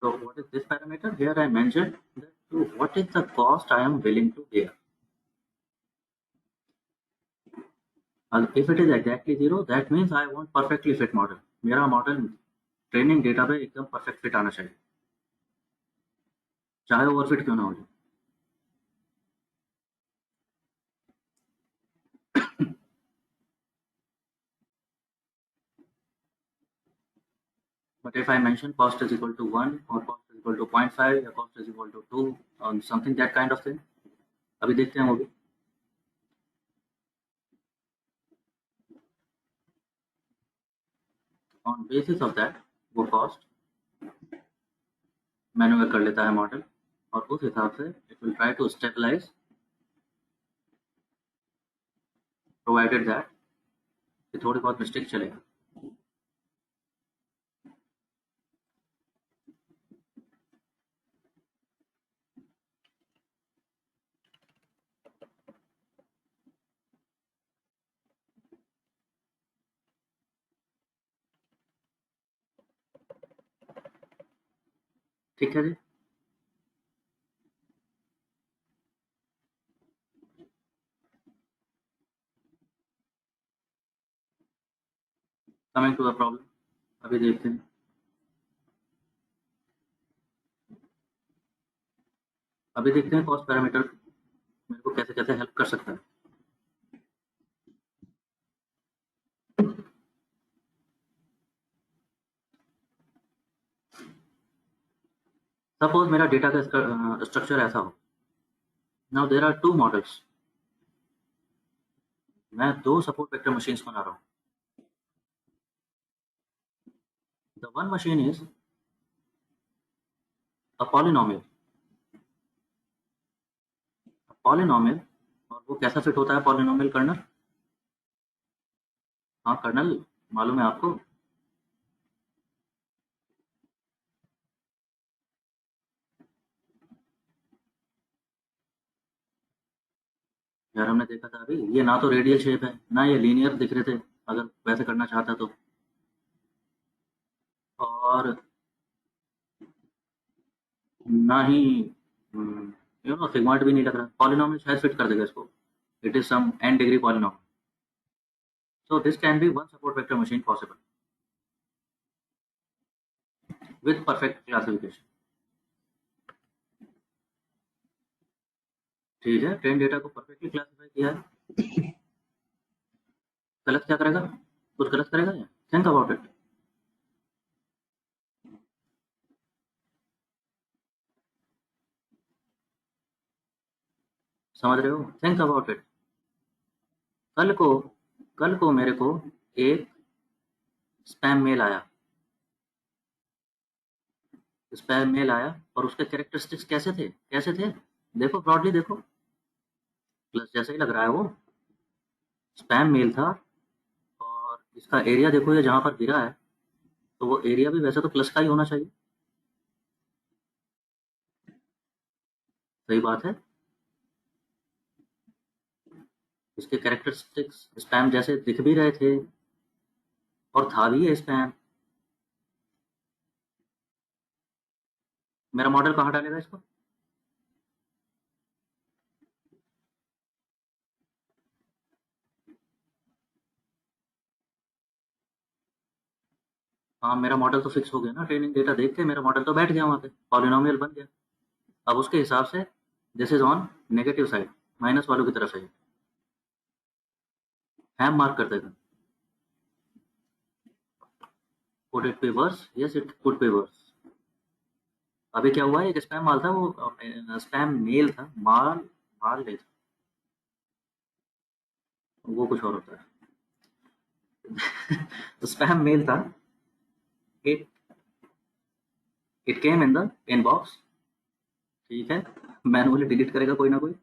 So what is this parameter? Here I mentioned that what is the cost I am willing to bear. And if it is exactly zero, that means I want perfectly fit model. मेरा model training data पे एकदम perfect fit आना चाहिए, चाहे overfit क्यों ना हो जाए। But if I mention cost is equal to 1 or cost is equal to 0.5 or cost is equal to 2 or something that kind of thing, अभी देखते हैं वो भी। On basis of that वो cost मैन्युअल कर लेता है मॉडल, और उस हिसाब से it will try to stabilize provided that कि थोड़ी बहुत मिस्टेक चलेगा। ठीक है जी। कमिंग टू द प्रॉब्लम, अभी देखते हैं। अभी देखते हैं कॉस्ट पैरामीटर मेरे को कैसे कैसे हेल्प कर सकता है। सपोज मेरा डेटा का स्ट्रक्चर ऐसा हो, now there are two models, मैं दो सपोर्ट वेक्टर मशीन्स बना रहा हूँ। The one machine is a polynomial, polynomial, और वो कैसा फिट होता है पॉलिनोमियल कर्नल? हाँ कर्नल मालूम है आपको? यार हमने देखा था अभी, ये ना तो रेडियल शेप है ना ये लीनियर दिख रहे थे अगर वैसे करना चाहता तो, और ना ही सिग्मॉइड भी नहीं लग रहा। पॉलिनोमियल शायद फिट कर देगा इसको, it is some n degree polynomial, so this can be one support vector machine possible with perfect classification। ठीक है, ट्रेन डेटा को परफेक्टली क्लासिफाई किया है, गलत क्या करेगा? कुछ गलत करेगा या? Think about it. समझ रहे हो? Think about it. कल को कल को मेरे को एक स्पैम मेल आया, स्पैम मेल आया और उसके कैरेक्टरिस्टिक्स कैसे थे? देखो ब्रॉडली देखो, प्लस जैसा ही लग रहा है वो, स्पैम मेल था। और इसका एरिया देखो, ये जहाँ पर गिरा है तो वो एरिया भी वैसे तो प्लस का ही होना चाहिए। सही बात है, इसके कैरेक्टरिस्टिक्स स्पैम जैसे दिख भी रहे थे और था भी ये स्पैम। मेरा मॉडल कहाँ डालेगा इसको? हाँ, मेरा मॉडल तो फिक्स हो गया ना, ट्रेनिंग डेटा देख के मेरा मॉडल तो बैठ गया वहाँ पे, पॉलिनोमियल बन गया। अब उसके हिसाब से this is on negative side, minus वालों की तरफ है, हैम मार्क कर देगा। Could it be verse? Yes it could be verse. अभी क्या हुआ, एक स्पैम माल था, वो स्पैम मेल था, माल माल नहीं था, वो कुछ और होता है। तो स्पैम मेल था, it it came in the inbox, ठीक है, मैनुअली डिलीट करेगा कोई ना कोई।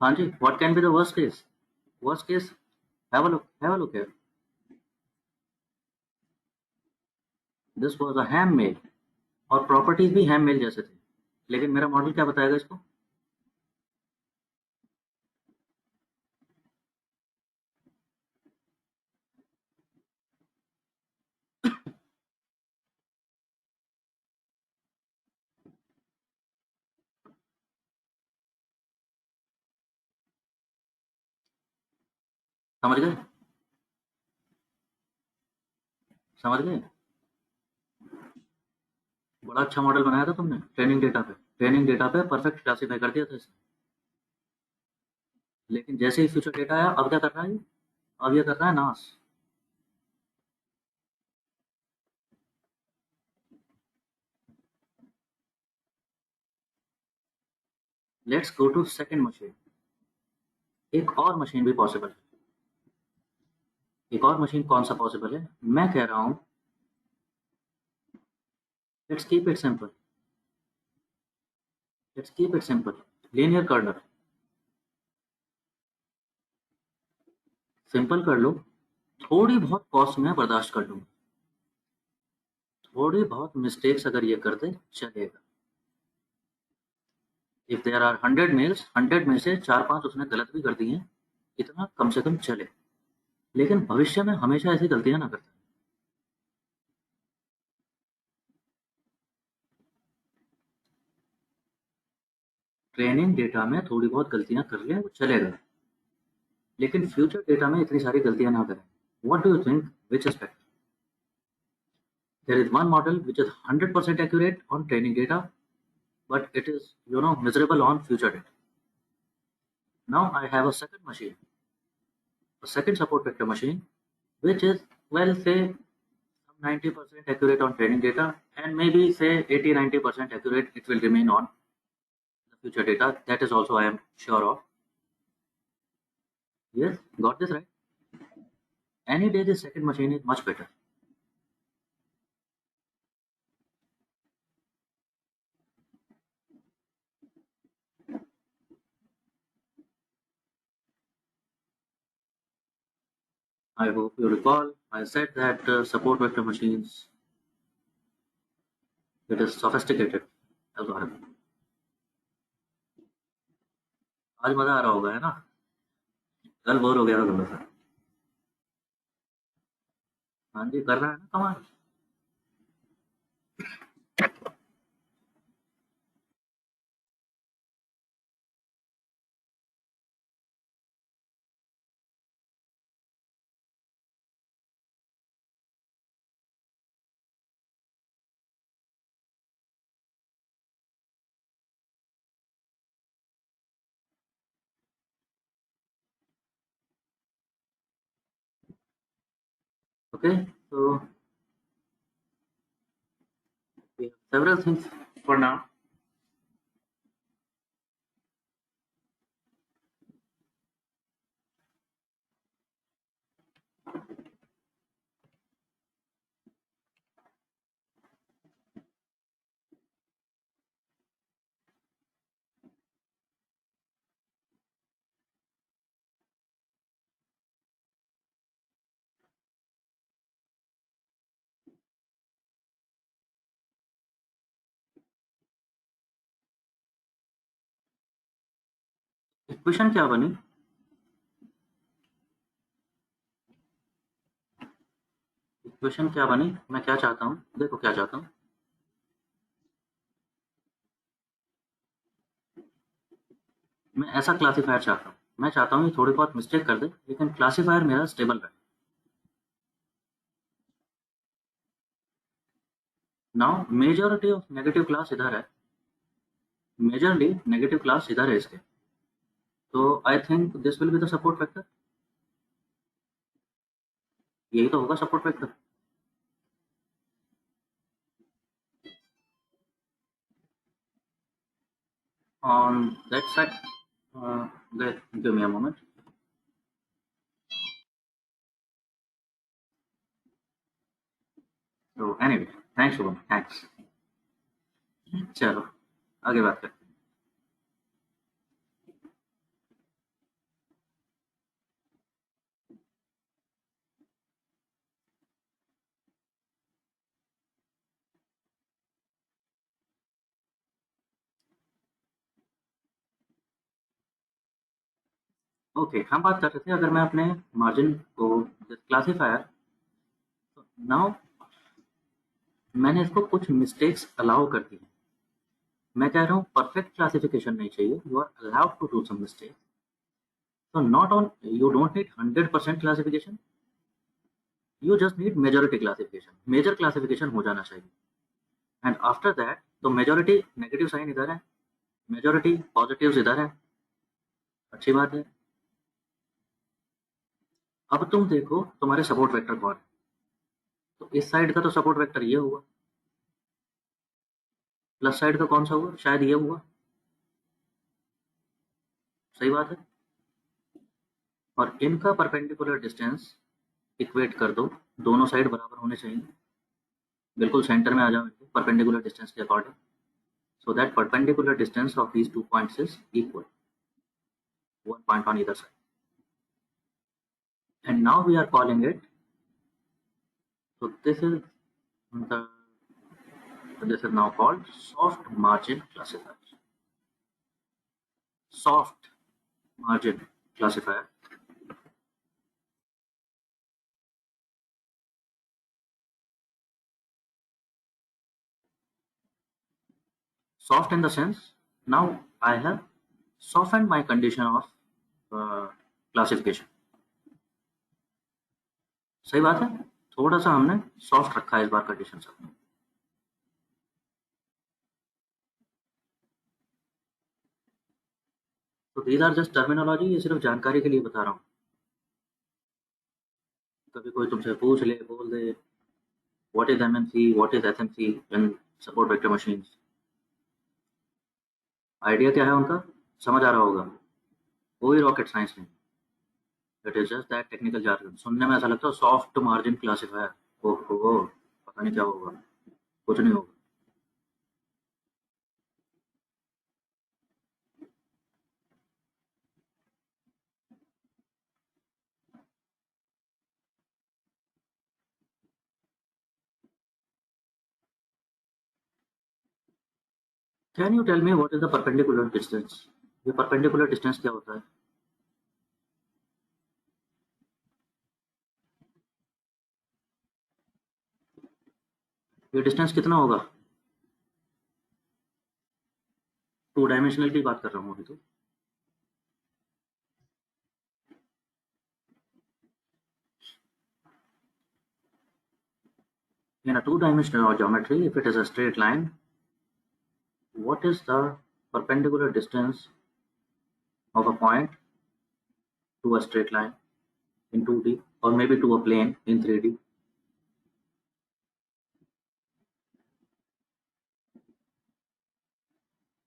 हाँ जी, what can be the worst case? Worst case, have a look here, this was a ham mail, और प्रॉपर्टीज भी हैम मेल जैसे थे, लेकिन मेरा मॉडल क्या बताएगा इसको? समझ गए? समझ गए? बड़ा अच्छा मॉडल बनाया था तुमने ट्रेनिंग डेटा पे, ट्रेनिंग डेटा पे परफेक्ट क्लासीफाई कर दिया था इसे। लेकिन जैसे ही फ्यूचर डेटा आया, अब क्या कर रहा है ये? अब ये कर रहा है नाश। Let's go to second machine. एक और मशीन भी पॉसिबल है। एक और मशीन कौन सा पॉसिबल है, मैं कह रहा हूँ, let's keep it simple, let's keep it simple, linear kernel. Simple कर लो, थोड़ी बहुत कॉस्ट में बर्दाश्त कर लूंगा, थोड़ी बहुत मिस्टेक्स अगर ये कर दे चलेगा। इफ देयर आर 100 मेल्स, 100 में से 4-5 उसने गलत भी कर दी हैं, इतना कम से कम चले। लेकिन भविष्य में हमेशा ऐसी गलतियां ना करता। ट्रेनिंग डेटा में थोड़ी बहुत गलतियां कर ले वो चलेगा, लेकिन फ्यूचर डेटा में इतनी सारी गलतियां ना करें। What do you think, which aspect? There is one model which is 100% accurate on training data, but it is, miserable on future data. Now I have a second machine, a second support vector machine, which is, well, say 90% accurate on training data, and maybe say 80-90% accurate it will remain on the future data. That is also I am sure of. Yes, got this right. Any day this second machine is much better. I hope you recall I said that support vector machines, it is sophisticated algorithm. आज मजा आ रहा होगा, है ना? कल bore हो गया था थोड़ा सा। हाँ जी, कर रहा है ना कमाल। ओके, तो we have several things for now. Equation क्या बनी? इक्वेशन क्या बनी, मैं क्या चाहता हूँ, देखो क्या चाहता हूँ। मैं ऐसा क्लासिफायर चाहता हूँ, मैं चाहता हूँ ये थोड़ी बहुत मिस्टेक कर दे, लेकिन क्लासिफायर मेरा स्टेबल रहे। Now majority of negative class इधर है, मेजरली नेगेटिव क्लास इधर है इसके, तो I think this will be the support vector, यही तो होगा support vector. On that side, give me a moment. So anyway, thanks Shubham, thanks. चलो आगे बात करते हैं। ओके, हम बात कर रहे थे अगर मैं अपने मार्जिन को क्लासीफायर, नाउ मैंने इसको कुछ मिस्टेक्स अलाउ कर दी हैं। मैं कह रहा हूँ परफेक्ट क्लासिफिकेशन नहीं चाहिए, you are allowed to do some mistake. So not on, you don't need 100% classification, you just need majority classification, major classification हो जाना चाहिए। And after that तो majority नेगेटिव साइन इधर है, majority पॉजिटिव्स इधर है, अच्छी बात है। अब तुम देखो तुम्हारे सपोर्ट वेक्टर कौन है, तो इस साइड का तो सपोर्ट वेक्टर ये हुआ, प्लस साइड का कौन सा हुआ, शायद ये हुआ, सही बात है। और इनका परपेंडिकुलर डिस्टेंस इक्वेट कर दो, दोनों साइड बराबर होने चाहिए, बिल्कुल सेंटर में आ जाओ परपेंडिकुलर डिस्टेंस के according, so that perpendicular distance of these 2 points is equal, 1 point on either side, and now we are calling it, so the this is now called soft margin classifier, soft margin classifier। Soft in the sense, now I have softened my condition of classification, सही बात है, थोड़ा सा हमने soft रखा है इस बार condition से। तो दीज आर जस्ट टर्मिनोलॉजी, ये सिर्फ जानकारी के लिए बता रहा हूँ, कभी कोई तुमसे पूछ ले, बोल दे what is MMC, what is SMC in support vector machines, idea क्या है उनका, समझ आ रहा होगा, कोई रॉकेट साइंस नहीं, it is just that technical jargon, सुनने में ऐसा लगता है सॉफ्ट मार्जिन क्लासिफायर, ओहो पता नहीं क्या होगा, कुछ नहीं होगा। Can you tell me what is the perpendicular distance, ये परपेंडिकुलर डिस्टेंस क्या होता है? ये डिस्टेंस कितना होगा? 2 डायमेंशनल की बात कर रहा हूँ अभी तो। In a 2-dimensional geometry, if it is a straight line, what is the perpendicular distance of a point to a straight line in 2D, or maybe to a plane in 3D?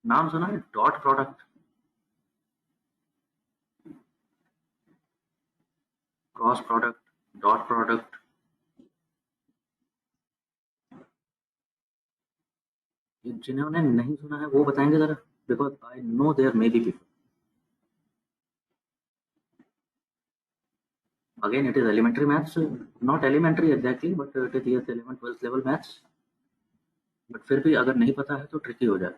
नाम सुना है dot product, cross product, dot product, जिन्होंने नहीं सुना है वो बताएंगे जरा, because I know there may be people. Again, it is elementary maths, not elementary exactly, but it is yes 11th 12th level maths, but फिर भी अगर नहीं पता है तो ट्रिकी हो जाए।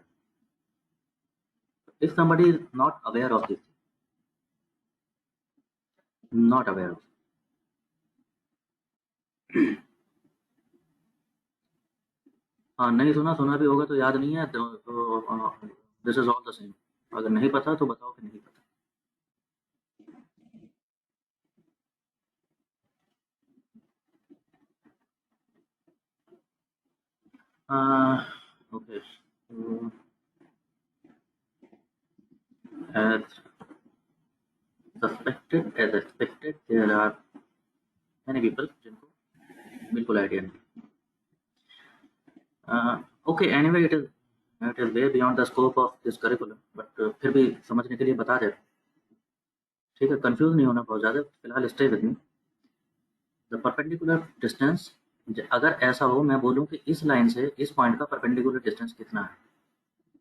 If somebody is not aware of this, not aware of, हाँ नहीं सुना, सुना भी होगा तो याद नहीं है, तो this is all the same, अगर नहीं पता तो बताओ कि नहीं पता। Okay. So, as suspected, as expected, there are many people जिनको बिल्कुल आइडिया नहीं. Okay, anyway, it is way beyond the scope of this curriculum, but फिर भी समझने के लिए बता दे. ठीक है, कंफ्यूज नहीं होना बहुत ज़्यादा. फिलहाल stay with me. The perpendicular distance, अगर ऐसा हो मैं बोलूँ कि इस लाइन से इस पॉइंट का परपेंडिकुलर डिस्टेंस कितना है,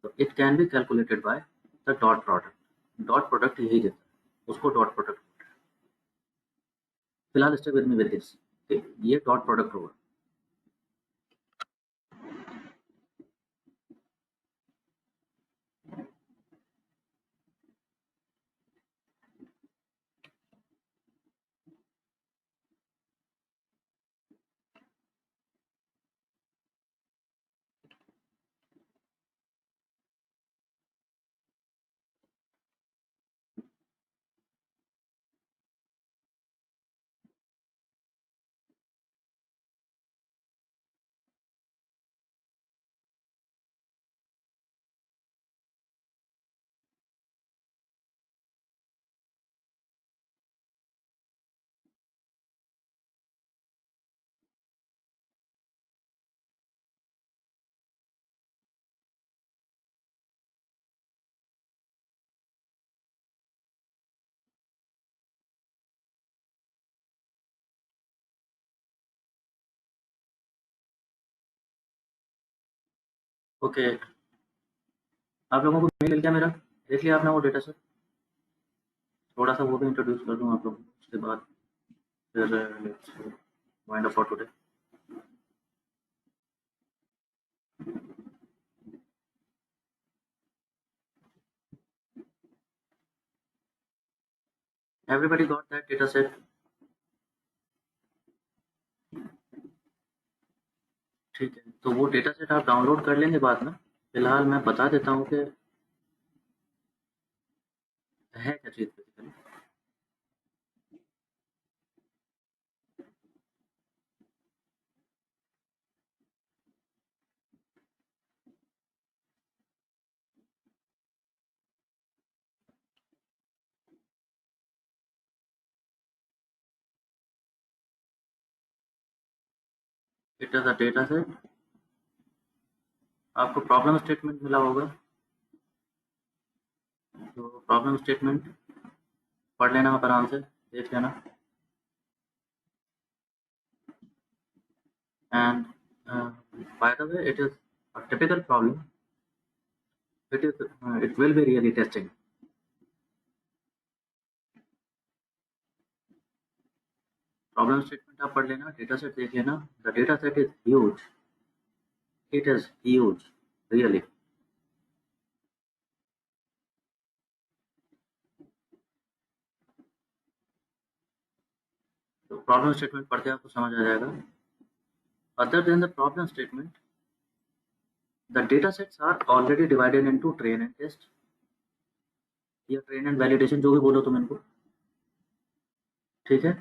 तो it can be calculated by the dot product. Dot product यही देता है, उसको डॉट प्रोडक्ट. फिलहाल stay with me with this. ये डॉट प्रोडक्ट होगा. ओके, आप लोगों को मेल मिल गया मेरा? देख लिया आपने वो डेटा सेट? थोड़ा सा वो भी इंट्रोड्यूस कर दूँ आप लोगों को, उसके बाद फिर let's wind up for today. Everybody got that data set? ठीक है, तो वो डेटा सेट आप डाउनलोड कर लेंगे बाद में. फिलहाल मैं बता देता हूँ कि है क्या चीज़ basically. It is a data set. आपको प्रॉब्लम स्टेटमेंट मिला होगा, तो प्रॉब्लम स्टेटमेंट पढ़ लेना आप आराम से, देख लेना. And by the way, it is a typical problem. It will be really testing. Problem statement आप पढ़ लेना, डेटा सेट देख लेना. The data set is huge. It is huge really. तो प्रॉब्लम स्टेटमेंट पढ़ के आपको समझ आ जाएगा. Other than the problem statement, the data sets are already divided into train and test, या ट्रेन एंड वैलिडेशन, जो भी बोलो तुम इनको. ठीक है,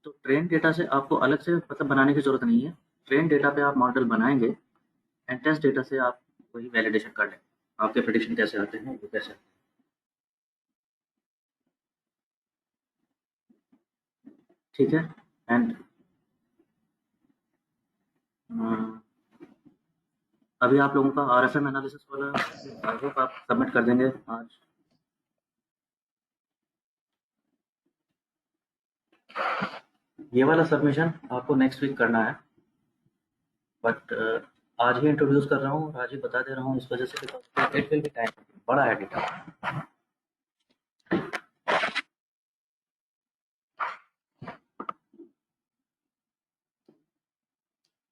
तो ट्रेन डेटा से आपको अलग से मतलब बनाने की जरूरत नहीं है. ट्रेन डेटा पे आप मॉडल बनाएंगे, एंड टेस्ट डेटा से आप वही वैलिडेशन कर लेंगे. आपके प्रेडिक्शन कैसे आते हैं वो कैसे. ठीक है. एंड अभी आप लोगों का आरएफएम एनालिसिस वाला आई होप आप सबमिट कर देंगे आज. ये वाला सबमिशन आपको नेक्स्ट वीक करना है, बट आज ही इंट्रोड्यूस कर रहा हूँ, आज ही बता दे रहा हूँ इस वजह से कि इट विल बी टाइम. बड़ा है data.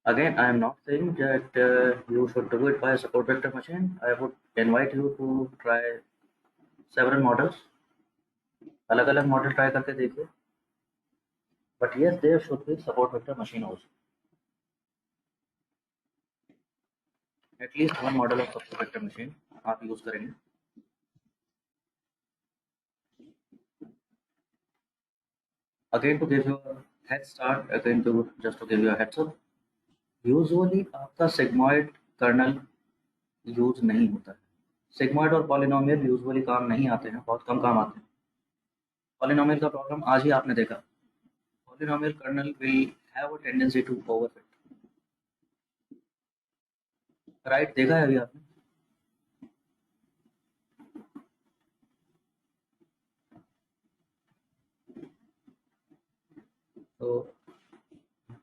Again, I am not saying that you should do it by a support vector machine. I would invite you to try several models. अलग अलग मॉडल ट्राई करके देखिए. But yes, there should be support vector machine also. At least one model of support vector machine आप use करेंगे. Again, to give you a head start, again to just to give you a heads up, usually आपका sigmoid colonel use नहीं होता है। Sigmoid और polynomial usually काम नहीं आते हैं, बहुत कम काम आते हैं। पॉलिनोमियल का प्रॉब्लम आज ही आपने देखा, polynomial kernel will have a tendency to overfit, right? देखा है अभी आपने? तो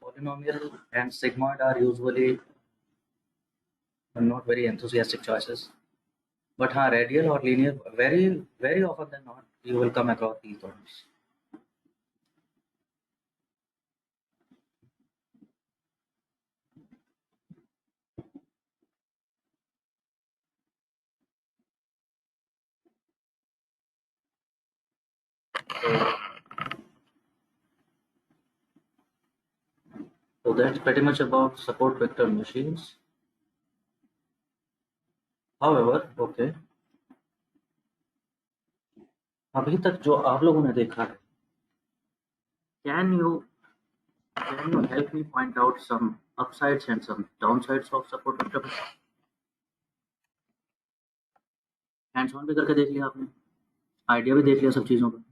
polynomial and sigmoid are usually not very enthusiastic choices, but radial or linear, very often than not you will come across these terms. So that's pretty much about support vector machines. However, okay, अभी तक जो आप लोगों ने देखा है, can you help me point out some upsides and some downsides of support vector machine? Hands on भी करके देख लिया आपने, आइडिया भी देख लिया सब चीज़ों का।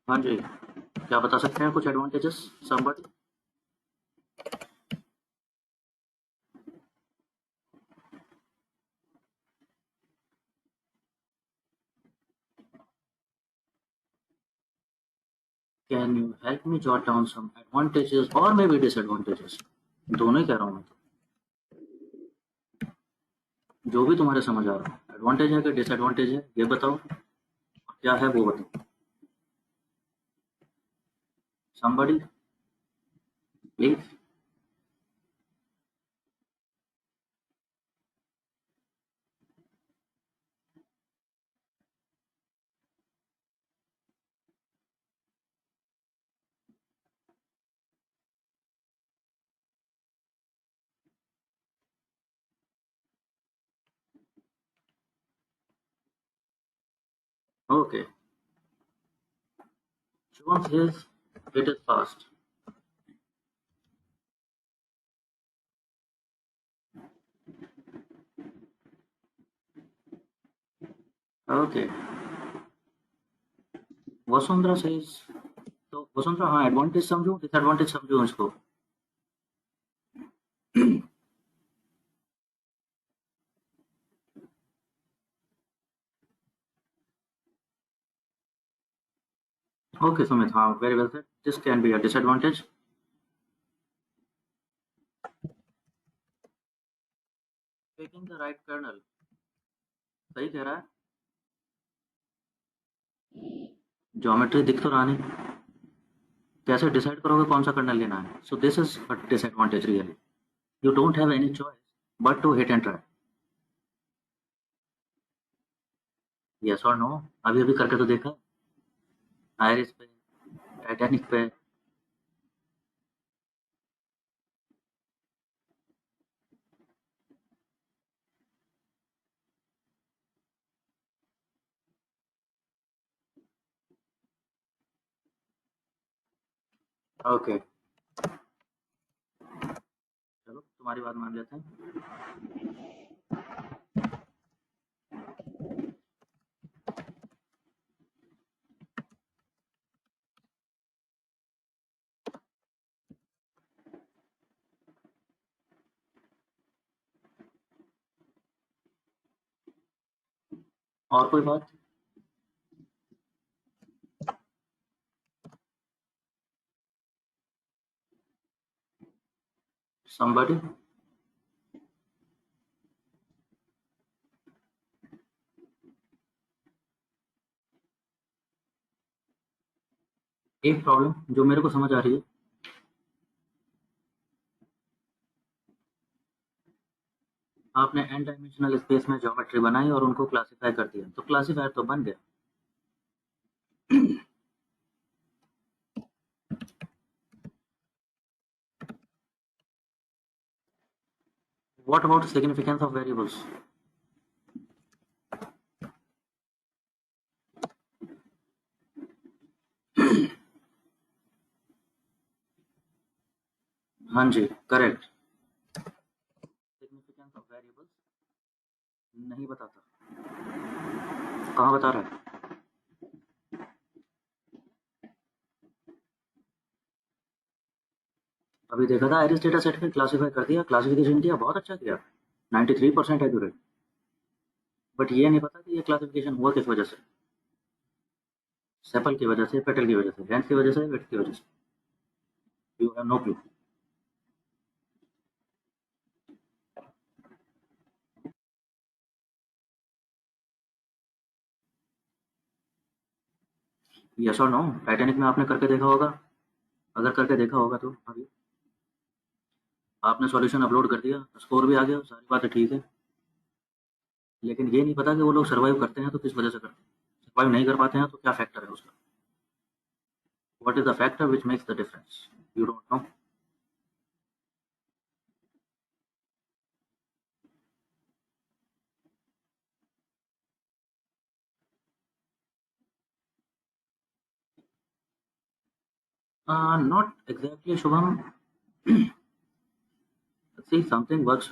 हाँ जी, क्या बता सकते हैं कुछ advantages somebody? Can you help me jot down some advantages और मे बी डिसएडवांटेजेस, दोनों ही कह रहा हूँ मैं तो, जो भी तुम्हारे समझ आ रहा है। एडवांटेज है कि डिसएडवांटेज है ये बताओ, और क्या है वो बताओ। Somebody please. Okay, John says it is fast. Okay, Vasundhara says, तो वसुंधरा हाँ एडवांटेज समझो डिसएडवांटेज समझो इसको। ओके सुमित, हाँ very well said, this can be a disadvantage. Taking the right kernel, सही कह रहा है। ज्योमेट्री दिख तो रहा नहीं, कैसे डिसाइड करोगे कौन सा कर्नल लेना है? So this is a disadvantage really, you don't have any choice but to hit and try. Yes और नो, अभी अभी करके तो देखा, आयरिस पे, टाइटैनिक पे। ओके चलो तुम्हारी बात मान लेते हैं। और कोई बात? somebody? एक प्रॉब्लम जो मेरे को समझ आ रही है, आपने एन डायमेंशनल स्पेस में ज्योमेट्री बनाई और उनको क्लासिफाई कर दिया, तो क्लासिफायर तो बन गया। What about significance of variables? हाँ जी, करेक्ट। सिग्निफिकेंस ऑफ वेरिएबल्स नहीं बताता। कहाँ बता रहा है? अभी देखा था, आइरिस डेटा सेट में क्लासिफाई कर दिया, क्लासिफिकेशन किया, बहुत अच्छा किया, 93% एक्यूरेट। बट ये नहीं पता कि ये क्लासिफिकेशन हुआ किस वजह से। सेपल की वजह से, पेटल की वजह से, लेंथ की वजह से, विड्थ की वजह से। You have no clue. Yes और नो? टाइटैनिक में आपने करके देखा होगा, अगर करके देखा होगा तो अभी आपने सॉल्यूशन अपलोड कर दिया, स्कोर भी आ गया, सारी बातें ठीक है, लेकिन ये नहीं पता कि वो लोग सर्वाइव करते हैं तो किस वजह से करते हैं, सर्वाइव नहीं कर पाते हैं तो क्या फैक्टर है उसका, what is the factor which makes the difference, you don't know. Not exactly Shubham. See, something works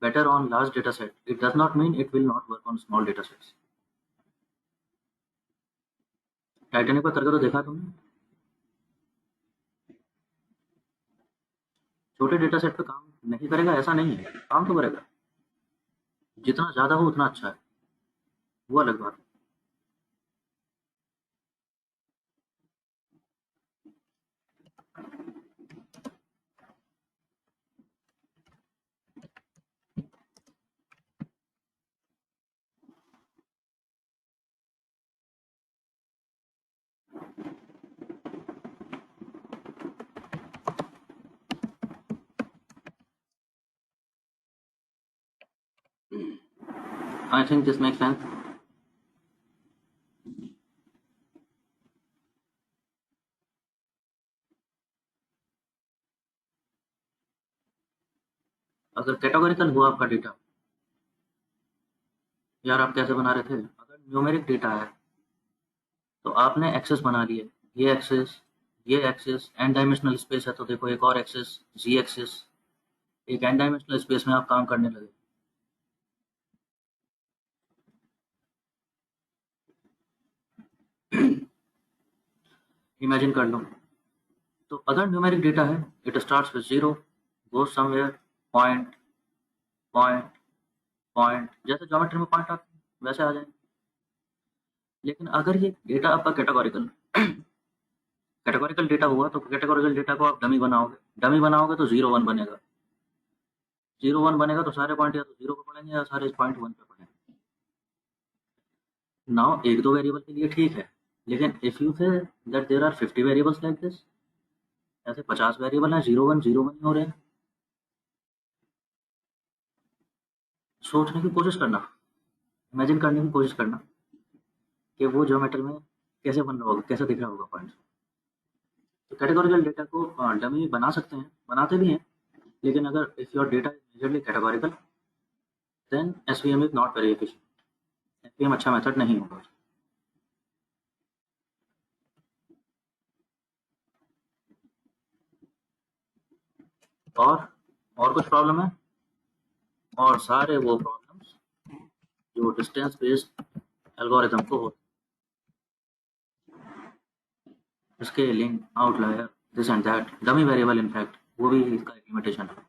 better on large data set. It does not mean it will not work on small data sets. Titanic पर करके तो देखा तुमने? छोटे data set पे काम नहीं करेगा ऐसा नहीं है, काम तो करेगा, जितना ज़्यादा हो उतना अच्छा है, वो अलग बात है। I think this make sense. अगर कैटेगोरिकल हुआ आपका डेटा, यार आप कैसे बना रहे थे, अगर न्यूमेरिक डेटा है तो आपने एक्सेस बना लिए, ये एक्सेस एन डायमेंशनल स्पेस है तो देखो एक और एक्सेस जी एक्सेस, एक एन डायमेंशनल स्पेस में आप काम करने लगे। इमेजिन कर लो, तो अगर न्यूमेरिक डेटा है, it starts with zero, goes somewhere, point, point, point, जैसे ज्योमेट्री में पॉइंट आते हैं वैसे आ जाएंगे। लेकिन अगर ये डेटा आपका कैटेगोरिकल कैटेगोरिकल डेटा हुआ तो कैटेगोरिकल डेटा को आप डमी बनाओगे तो जीरो वन बनेगा, जीरो वन बनेगा तो सारे पॉइंट या तो जीरो पे पड़ेंगे या सारे पॉइंट वन पे पड़ेंगे। नाउ एक दो वेरिएबल के लिए ठीक है, लेकिन if you say that there are 50 variables like this, ऐसे 50 वेरिएबल हैं, जीरो वन ही हो रहे हैं, सोचने की कोशिश करना, इमेजिन करने की कोशिश करना कि वो ज्योमेट्री में कैसे बन रहा होगा, कैसे दिख रहा होगा पॉइंट। तो कैटेगोरिकल डेटा को डमी बना सकते हैं, बनाते भी हैं, लेकिन अगर if your data is majorly categorical then SVM is not very efficient, SVM अच्छा मेथड नहीं होगा। और और कुछ प्रॉब्लम है, और सारे वो प्रॉब्लम्स जो डिस्टेंस बेस्ड एल्गोरिथम को हो, scaling, outlier, this and that, dummy variable in fact, वो भी इसका एक लिमिटेशन है।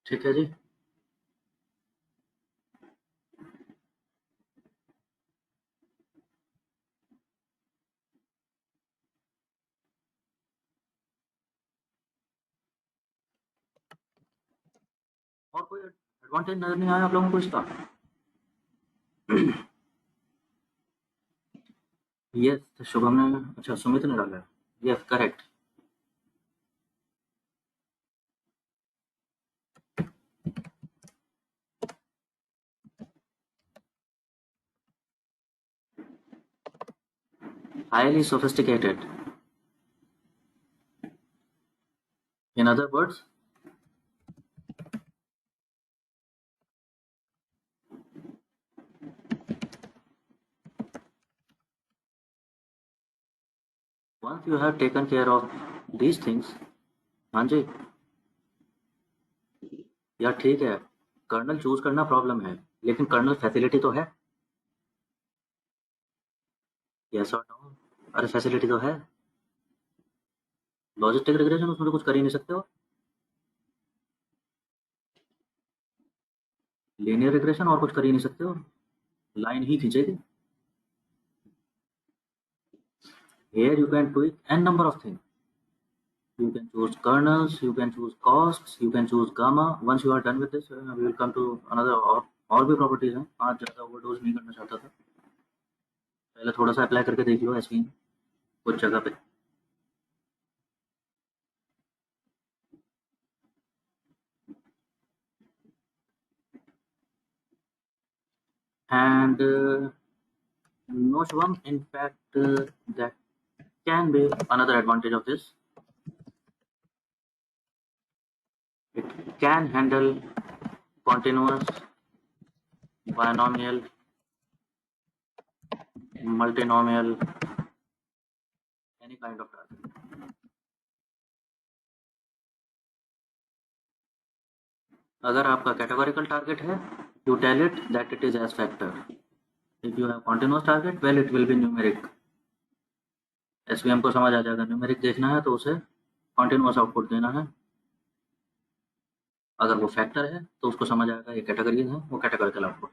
ठीक है जी। और कोई एडवांटेज नजर नहीं आया आप लोगों को इसका? यस, शुभम ने, अच्छा सुमित ने डाला है, yes correct. Highly sophisticated, In other words, once you have taken care of these things, हाँ जी, यार ठीक है, कर्नल चूज करना प्रॉब्लम है, लेकिन कर्नल फैसिलिटी तो है। यस और नो? अरे फैसिलिटी तो है। लॉजिस्टिक रिग्रेशन उसमें तो कुछ कर ही नहीं सकते हो। लीनियर रिग्रेशन और कुछ कर ही नहीं सकते हो, लाइन ही खींचेगी। Here you can tweak n number of things. You can choose kernels, you can choose costs, you can choose gamma. Once you are done with this, we will come to another और भी properties हैं। आज ज़्यादा overdose नहीं करना चाहता था, पहले थोड़ा सा अप्लाई करके देख लो एसवीएम कुछ जगह पे। And Noshvam, in fact, that can be another advantage of this. It can handle continuous, binomial, multinomial, any kind of target. अगर आपका कैटेगोरिकल टारगेट है, you tell it that it is as factor. If you have continuous target, well, it will be numeric. SVM को समझ आ जाएगा numeric देखना है तो उसे कॉन्टिन्यूस आउटपुट देना है। अगर वो फैक्टर है तो उसको समझ आएगा ये कैटेगरीज है, वो कैटेगोरिकल आउटपुट।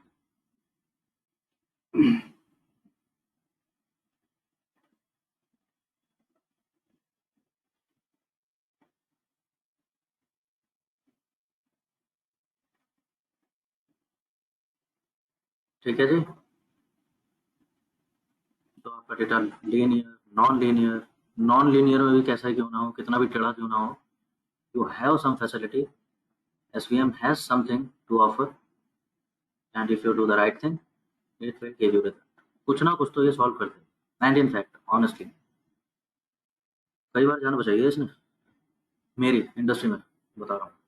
ठीक है जी, तो आपका डेटा लीनियर, नॉन लीनियर में भी कैसा क्यों ना हो, कितना भी टेढ़ा क्यों ना हो, you have some facility, SVM has something to offer, and if you do the right thing it will give you result. कुछ ना कुछ तो ये सॉल्व करते हैं, एंड इन फैक्ट ऑनेस्टली कई बार जान बचाई है इसने मेरी इंडस्ट्री में, बता रहा हूँ।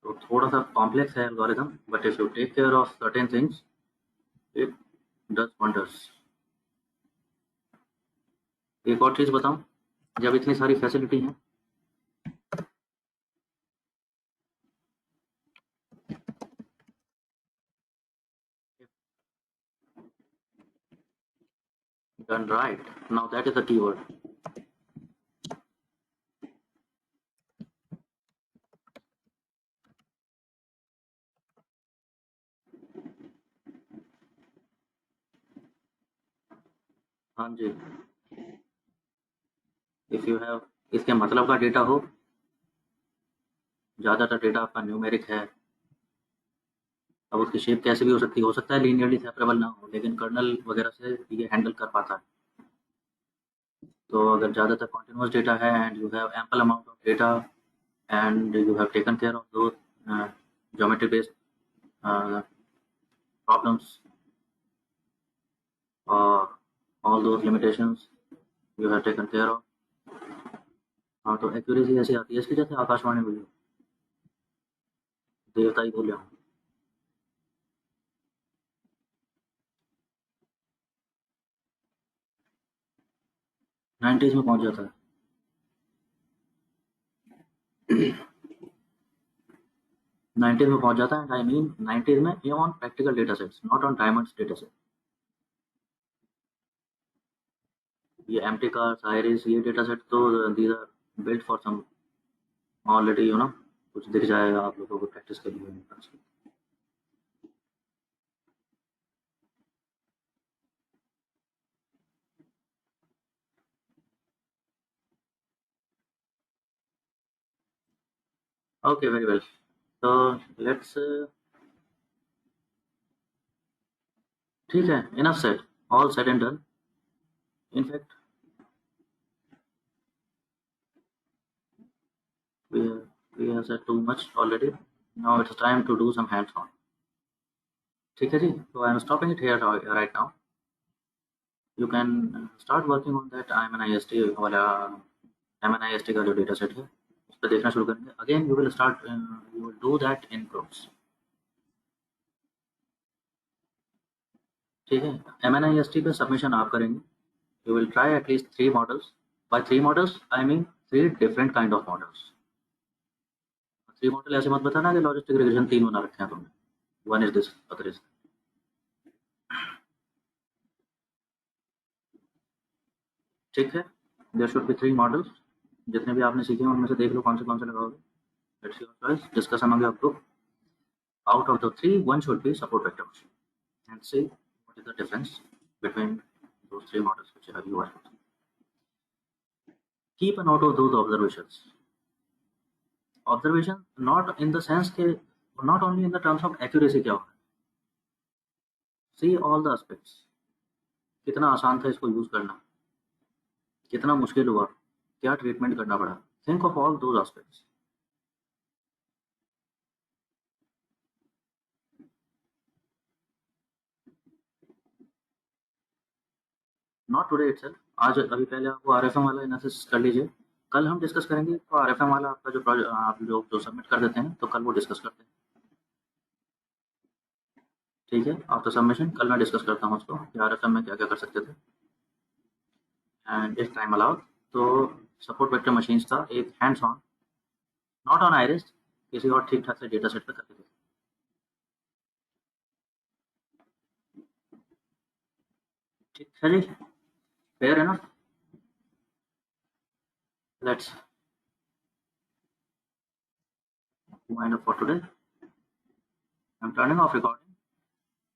तो थोड़ा सा कॉम्प्लेक्स है algorithm, but if you take care of certain things it does wonders. एक और चीज बताऊं, जब इतनी सारी फैसिलिटी हैं, done right, now that is the keyword. हाँ जी, इफ यू हैव, इसके मतलब का डेटा हो, ज़्यादातर डेटा आपका न्यूमेरिक है, अब उसकी शेप कैसे भी हो सकता है लीनियरली सेपरेबल ना हो, लेकिन कर्नल वगैरह से ये हैंडल कर पाता है। तो अगर ज़्यादातर कॉन्टिन्यूस डेटा है and you have ample amount of data and you have taken care of दो ज्योमेट्री बेस्ड प्रॉब्लम्स और all those limitations you have taken care of. हाँ, तो एक्यूरेसी ऐसी आती है इसकी जैसे आकाशवाणी बोली, देवता ही बोले हूँ। नाइन्टीज में पहुंच जाता है। नाइन्टीज में पहुंच जाता है, आई मीन नाइन्टीज में ये on practical data sets, not on diamonds data set. ये एम्प्टी कार्स, आइरिस, ये डेटा सेट तो these are built for some already, you know, कुछ दिख जाएगा आप लोगों को प्रैक्टिस के लिए। ओके, वेरी वेल, तो लेट्स, ठीक है, enough said, all said and done. In fact we we have said too much already. Now it's time to do some hands on. ठीक है जी, तो I am stopping it here right now. You can start working on that IMNIST वाला. MNIST का जो data set है उस पर देखना शुरू करेंगे. Again you will do that in groups. ठीक है, MNIST पे सबमिशन आप करेंगे. You will try at least 3 models. By 3 models I mean 3 different kind of models. 3 model ऐसे मत बताना कि लॉजिस्टिक रिग्रेशन 3 बना रखे हैं तुमने. One is this, other is. ठीक है, देयर शुड बी 3 मॉडल्स. जितने भी आपने सीखे हैं उनमें से देख लो कौन से लगाओगे. Let's your choice. Discuss among your group. Out of the three, one should be support vector machine. And see what is the difference between those 3 models which have you are using. Keep a note of those observations. Observation not in the sense के not only in the terms of accuracy क्या होगा. See all the aspects. कितना आसान था इसको use करना, कितना मुश्किल हुआ, क्या ट्रीटमेंट करना पड़ा. Think of all those aspects. Not today itself. आज अभी पहले आपको RFM वाला एनालिसिस कर लीजिए. कल हम डिस्कस करेंगे. तो RFM वाला आपका जो प्रोजेक्ट आप जो सबमिट कर देते हैं तो कल वो डिस्कस करते हैं. ठीक है, आफ्टर सबमिशन कल मैं डिस्कस करता हूँ उसको कि RFM में क्या क्या कर सकते थे. एंड इस टाइम अलाउड तो सपोर्ट वेक्टर मशीन्स था एक hands on, not on iris, किसी और ठीक ठाक से डेटा सेट पर करते थे. ठीक है जी, फेयर है ना. Let's wind up for today. I am turning of recording.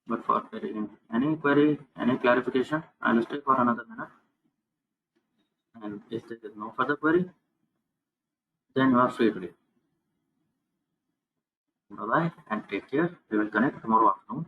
But for query, any clarification, I'll stay for another minute. And if there is no further query, then you are free to leave. Bye bye and take care. We will connect tomorrow afternoon.